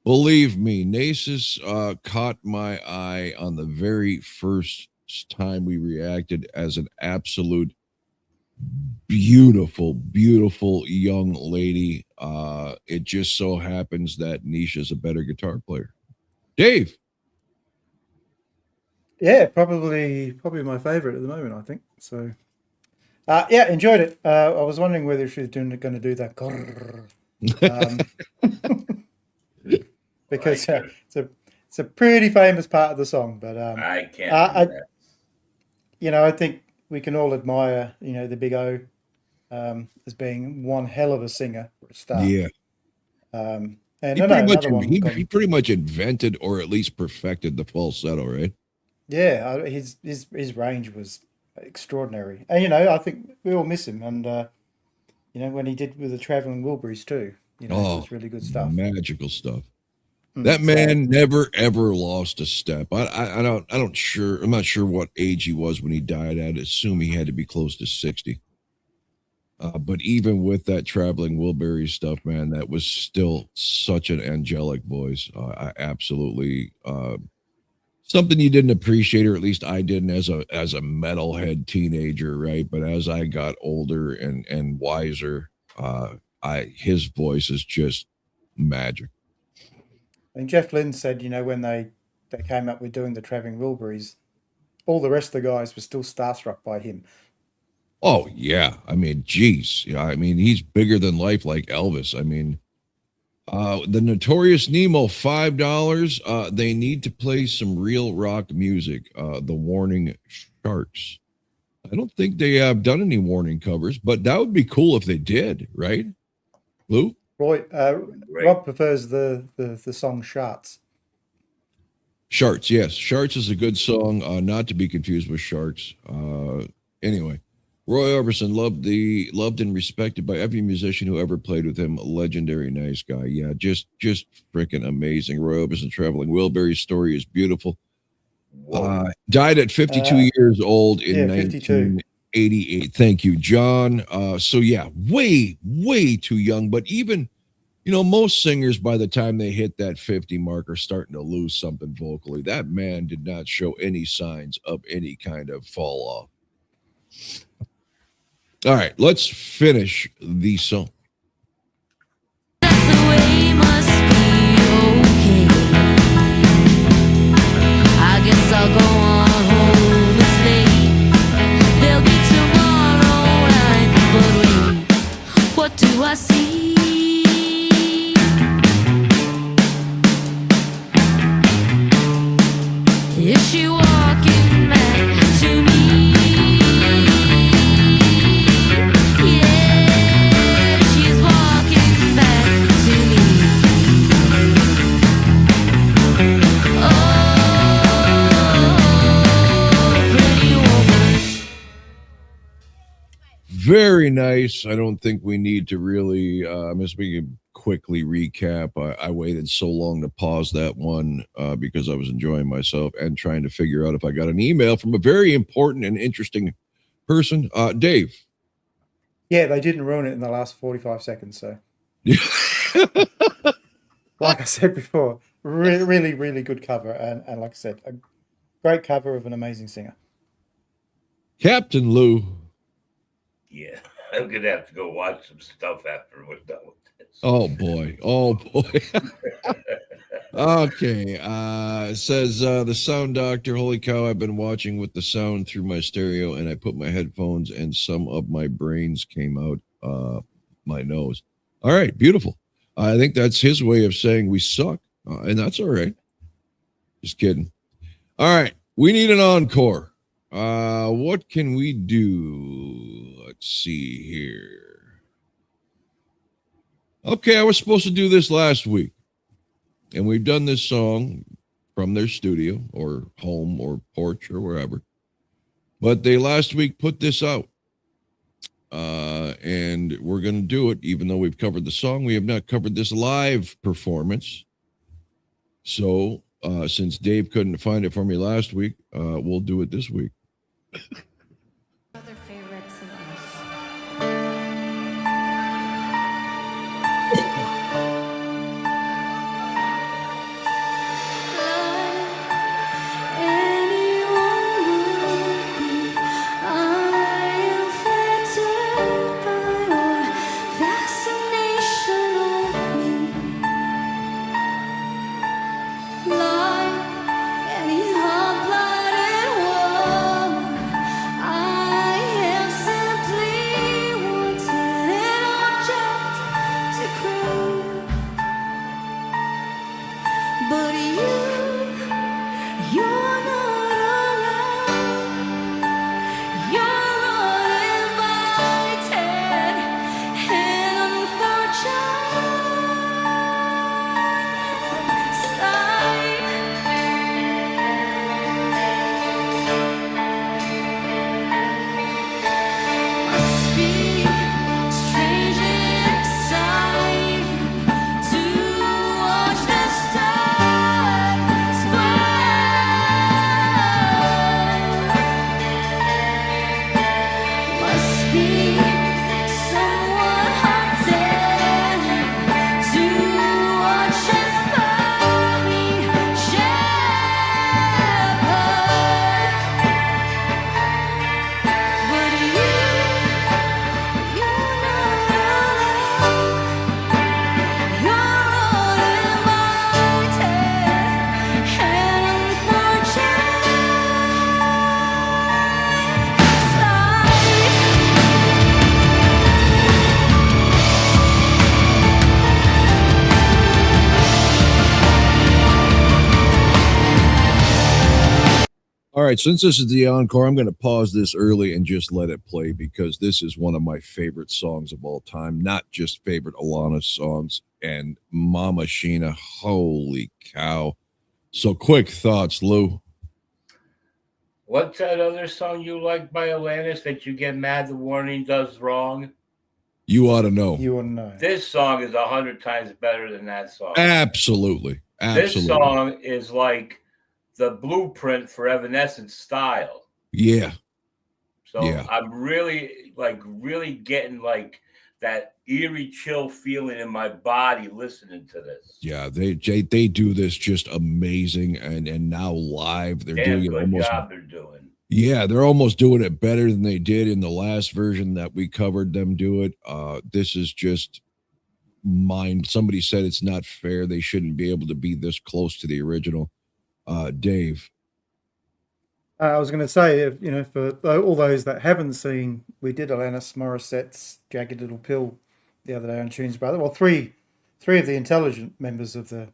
Believe me, Nasus caught my eye on the very first time we reacted as an absolute beautiful, beautiful young lady. It just so happens that Nisha's a better guitar player. Dave. Yeah, probably my favorite at the moment, I think. So, yeah, enjoyed it. I was wondering whether she was going to do that. Because it's a pretty famous part of the song, but I can't. I think we can all admire, the Big O as being one hell of a singer for a start. Yeah. And he pretty much invented or at least perfected the falsetto, right? Yeah, his range was extraordinary, and I think we all miss him. And when he did with the Traveling Wilburys too, it was really good stuff, magical stuff. That man never ever lost a step. I'm not sure what age he was when he died. I'd assume he had to be close to 60. But even with that Traveling Wilbury stuff, man, that was still such an angelic voice. I absolutely something you didn't appreciate, or at least I didn't as a metalhead teenager, right? But as I got older and wiser, his voice is just magic. And Jeff Lynne said, when they came up with doing the Traveling Wilburys, all the rest of the guys were still starstruck by him. Oh yeah, I mean, geez, he's bigger than life, like Elvis. I mean, the Notorious Nemo, $5. They need to play some real rock music. The Warning Sharks. I don't think they have done any Warning covers, but that would be cool if they did, right, Lou? Roy, Rob prefers the song Sharts. Sharts, yes. Sharts is a good song, not to be confused with Sharks. Anyway, Roy Orbison loved and respected by every musician who ever played with him. A legendary, nice guy. Yeah, just freaking amazing. Roy Orbison, Traveling Wilbury's story is beautiful. Died at 52 years old in 1988. Thank you, John. So yeah, way too young. But even, most singers by the time they hit that 50 mark are starting to lose something vocally. That man did not show any signs of any kind of fall off. All right, let's finish the song. That's the way, must be okay. I guess I'll go on home and sleep. There'll be tomorrow night, but wait, what do I see? Is she walking back to me? Yeah, she's walking back to me. Oh, pretty woman. Very nice. I don't think we need to really, as we can quickly recap, I waited so long to pause that one because I was enjoying myself and trying to figure out if I got an email from a very important and interesting person. Dave. Yeah, they didn't ruin it in the last 45 seconds. So, like I said before, really, really good cover. And like I said, a great cover of an amazing singer. Captain Lou. Yeah, I'm going to have to go watch some stuff after we're done with this. Oh, boy. Okay. Says the Sound Doctor, holy cow, I've been watching with the sound through my stereo, and I put my headphones and some of my brains came out my nose. All right, beautiful. I think that's his way of saying we suck, and that's all right. Just kidding. All right. We need an encore. What can we do? Let's see here. Okay, I was supposed to do this last week. And we've done this song from their studio or home or porch or wherever. But they last week put this out. And we're going to do it, even though we've covered the song. We have not covered this live performance. So, since Dave couldn't find it for me last week, we'll do it this week. Other favorites of us. But you're not allowed. You're uninvited and unfortunate. Must be strange and exciting to watch the stars must be somewhat haunted to watch us burning shepherd. But you're not allowed. You're uninvited and All right, since this is the encore, I'm going to pause this early and just let it play because this is one of my favorite songs of all time, not just favorite Alanis songs. And Mama Sheena, holy cow. So quick thoughts, Lou. What's that other song you like by Alanis that you get mad the warning does wrong? You ought to know. You wouldn't know. This song is 100 times better than that song. Absolutely. This Absolutely. song is like the blueprint for Evanescence style. Yeah. So Yeah. I'm really getting like that eerie chill feeling in my body listening to this. Yeah. They do this just amazing. And now live, they're Damn doing it good almost. job they're doing. Yeah, they're almost doing it better than they did in the last version that we covered them do it. This is just mine. Somebody said it's not fair. They shouldn't be able to be this close to the original. Dave. I was going to say, for all those that haven't seen, we did Alanis Morissette's Jagged Little Pill the other day on Tunes Brothers. Well, three of the intelligent members of the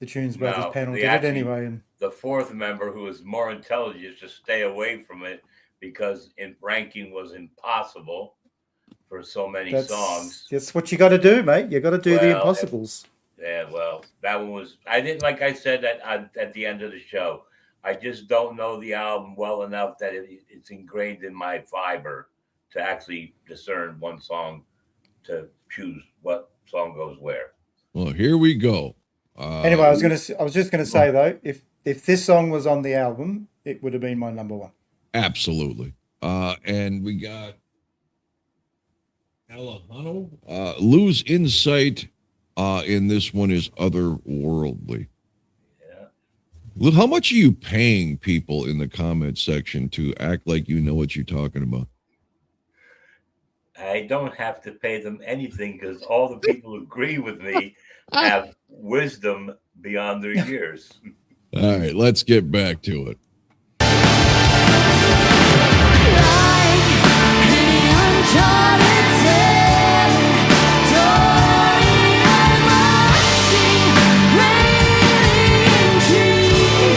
Tunes Brothers No, panel the did it actually- anyway. And The fourth member, who is more intelligent, just stay away from it because in ranking was impossible for so many songs. that's what you got to do, mate. You got to do the Well, impossibles. Yeah, well, that one was. I didn't, like I said at the end of the show, I just don't know the album well enough that it's ingrained in my fiber to actually discern one song to choose what song goes where. Well, here we go. Anyway, I was just going to say though, if this song was on the album, it would have been my number one. Absolutely. And we got Alejandro. Lou's insight in this one is otherworldly. Yeah. Lou, how much are you paying people in the comment section to act like you know what you're talking about? I don't have to pay them anything because all the people who agree with me have wisdom beyond their years. All right, let's get back to it. like an uncharted territory, I'm marching, raining dreams.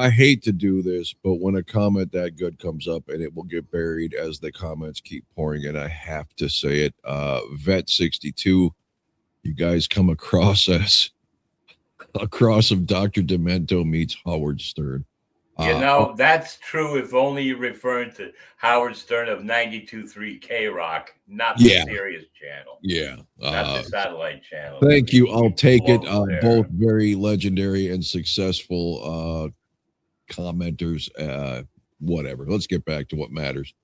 I hate to do this, but when a comment that good comes up and it will get buried as the comments keep pouring in, I have to say it. Vet62, you guys come across as a cross of Dr. Demento meets Howard Stern. That's true if only you're referring to Howard Stern of 92.3 K-Rock, not the Sirius channel. Yeah. Not the satellite channel. Thank you. I'll take it. Both very legendary and successful commenters. Whatever. Let's get back to what matters.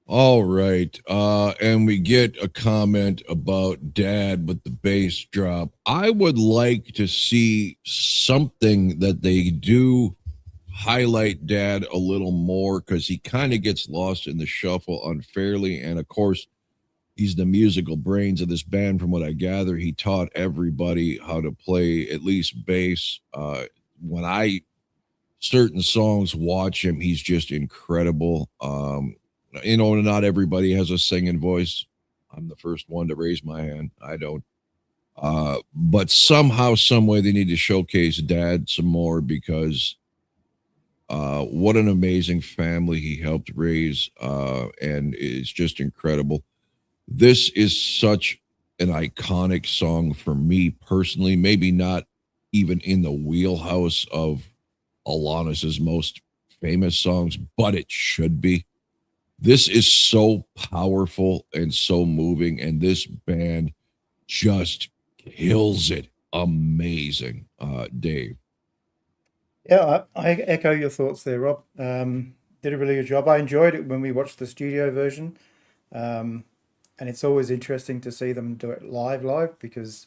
All right. And we get a comment about Dad with the bass drop. I would like to see something that they do highlight Dad a little more, because he kind of gets lost in the shuffle unfairly. And of course, he's the musical brains of this band. From what I gather, he taught everybody how to play at least bass. When I certain songs watch him, he's just incredible. Not everybody has a singing voice. I'm the first one to raise my hand. I don't. But somehow, some way, they need to showcase Dad some more, because what an amazing family he helped raise, and it's just incredible. This is such an iconic song for me personally, maybe not even in the wheelhouse of Alanis's most famous songs, but it should be. This is so powerful and so moving, and this band just kills it. Amazing, Dave. Yeah, I echo your thoughts there, Rob. Did a really good job. I enjoyed it when we watched the studio version. And it's always interesting to see them do it live, because,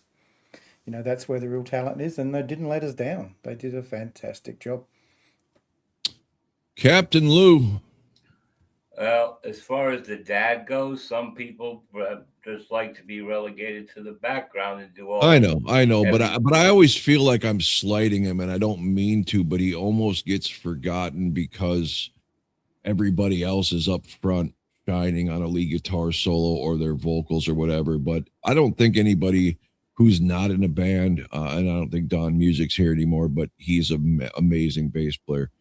that's where the real talent is, and they didn't let us down. They did a fantastic job. Captain Lou. Well, as far as the Dad goes, some people just like to be relegated to the background and do all. I know, but I always feel like I'm slighting him, and I don't mean to, but he almost gets forgotten because everybody else is up front shining on a lead guitar solo or their vocals or whatever. But I don't think anybody who's not in a band, and I don't think Don Music's here anymore, but he's an amazing bass player.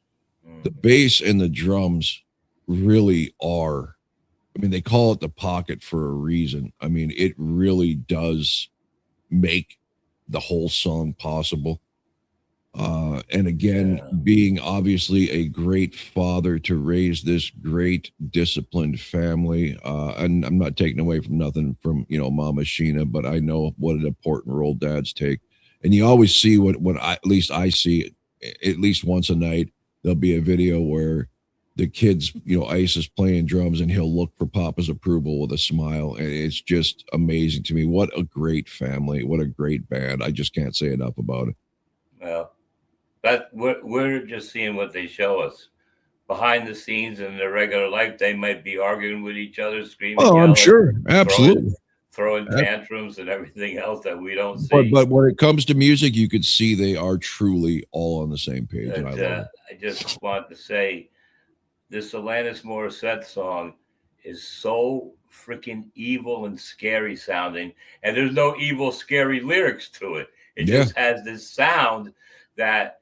The bass and the drums really are, I mean, they call it the pocket for a reason. I mean, it really does make the whole song possible. And again, being obviously a great father to raise this great disciplined family. And I'm not taking away from nothing from, Mama Sheena, but I know what an important role dads take. And you always see what at least I see at least once a night, there'll be a video where the kids, Ice is playing drums and he'll look for Papa's approval with a smile. And it's just amazing to me. What a great family. What a great band. I just can't say enough about it. Well, but we're just seeing what they show us. Behind the scenes in their regular life, they might be arguing with each other, screaming. Oh, I'm sure. Absolutely. Throwing tantrums and everything else that we don't see. But when it comes to music, you can see they are truly all on the same page. And I love it. I just want to say, this Alanis Morissette song is so freaking evil and scary sounding, and there's no evil, scary lyrics to it. It just has this sound that,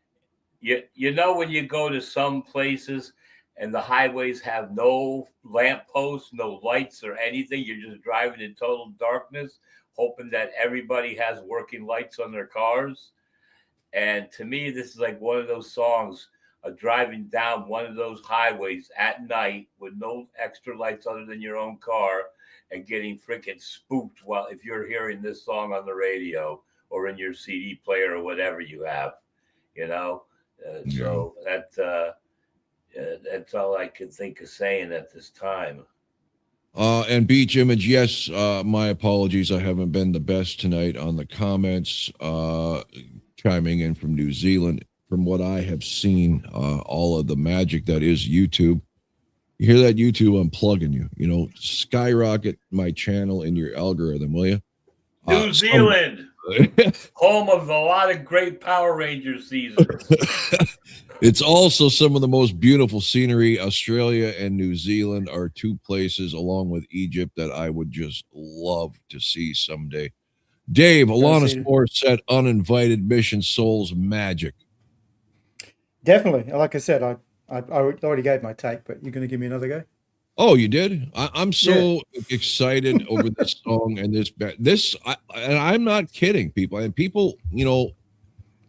when you go to some places and the highways have no lampposts, no lights or anything. You're just driving in total darkness, hoping that everybody has working lights on their cars. And to me, this is like one of those songs of driving down one of those highways at night with no extra lights other than your own car and getting freaking spooked while if you're hearing this song on the radio or in your CD player or whatever you have, you know. So that's all I can think of saying at this time. And Beach Image, yes, my apologies. I haven't been the best tonight on the comments. Chiming in from New Zealand. From what I have seen, all of the magic that is YouTube. You hear that, YouTube? I'm plugging you. You know, skyrocket my channel in your algorithm, will you? New Zealand, home of a lot of great Power Rangers seasons. It's also some of the most beautiful scenery. Australia and New Zealand are two places, along with Egypt, that I would just love to see someday. Dave, Alanis Morissette, Uninvited, Mission Souls, Magic. Definitely. Like I said, I already gave my take, but you're going to give me another go? Oh, you did? I'm so excited over this song and this. And I'm not kidding, people. And people, you know,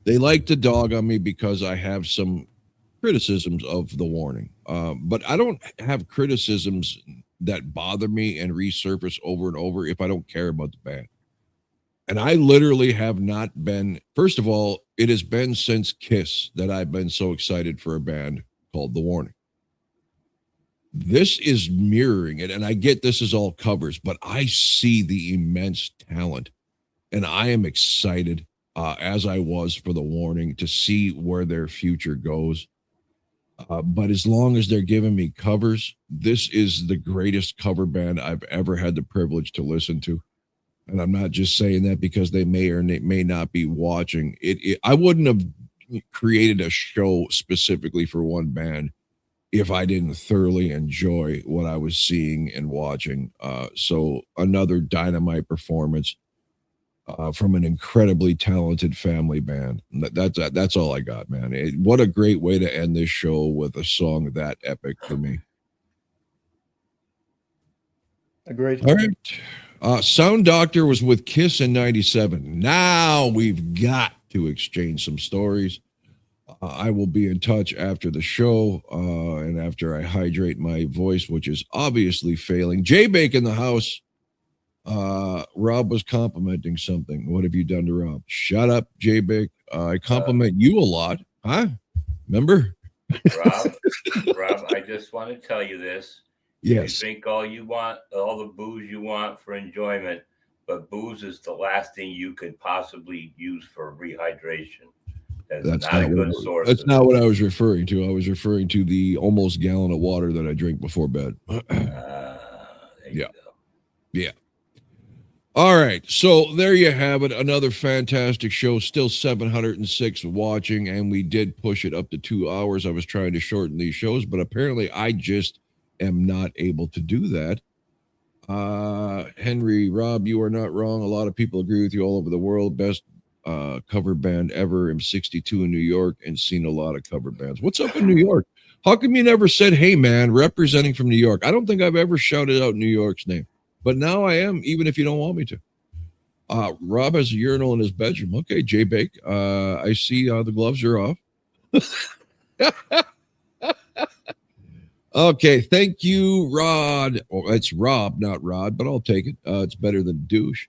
they like to dog on me because I have some criticisms of The Warning. But I don't have criticisms that bother me and resurface over and over if I don't care about the band. And I literally have not been, first of all, it has been since Kiss that I've been so excited for a band called The Warning. This is mirroring it, and I get this is all covers, but I see the immense talent, and I am excited, as I was for The Warning, to see where their future goes. But as long as they're giving me covers, this is the greatest cover band I've ever had the privilege to listen to. And I'm not just saying that because they may or may not be watching it. I wouldn't have created a show specifically for one band if I didn't thoroughly enjoy what I was seeing and watching. So another dynamite performance from an incredibly talented family band. That's all I got, man. What a great way to end this show with a song that epic for me. Agreed. All right. Sound Doctor was with Kiss in 97. Now we've got to exchange some stories. I will be in touch after the show and after I hydrate my voice, which is obviously failing. J-Bake in the house. Rob was complimenting something. What have you done to Rob? Shut up, J-Bake. I compliment you a lot. Huh? Remember? Rob, I just want to tell you this. Yes. You drink all you want, all the booze you want for enjoyment, but booze is the last thing you could possibly use for rehydration. That's not a good source. That's not what I was referring to. I was referring to the almost gallon of water that I drink before bed. Yeah. Yeah. All right. So there you have it. Another fantastic show. Still 706 watching, and we did push it up to 2 hours. I was trying to shorten these shows, but apparently I just am not able to do that. Henry, Rob, you are not wrong. A lot of people agree with you all over the world. Best cover band ever. I'm 62 in New York and seen a lot of cover bands. What's up in New York? How come you never said, hey, man, representing from New York? I don't think I've ever shouted out New York's name, but now I am, even if you don't want me to. Rob has a urinal in his bedroom. Okay, J-Bake. I see the gloves are off. Okay, thank you, Rod. Oh, it's Rob, not Rod, but I'll take it. It's better than douche.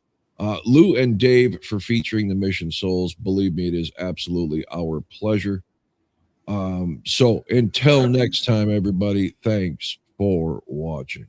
Lou and Dave for featuring the Mission Souls. Believe me, it is absolutely our pleasure. So until next time, everybody, thanks for watching.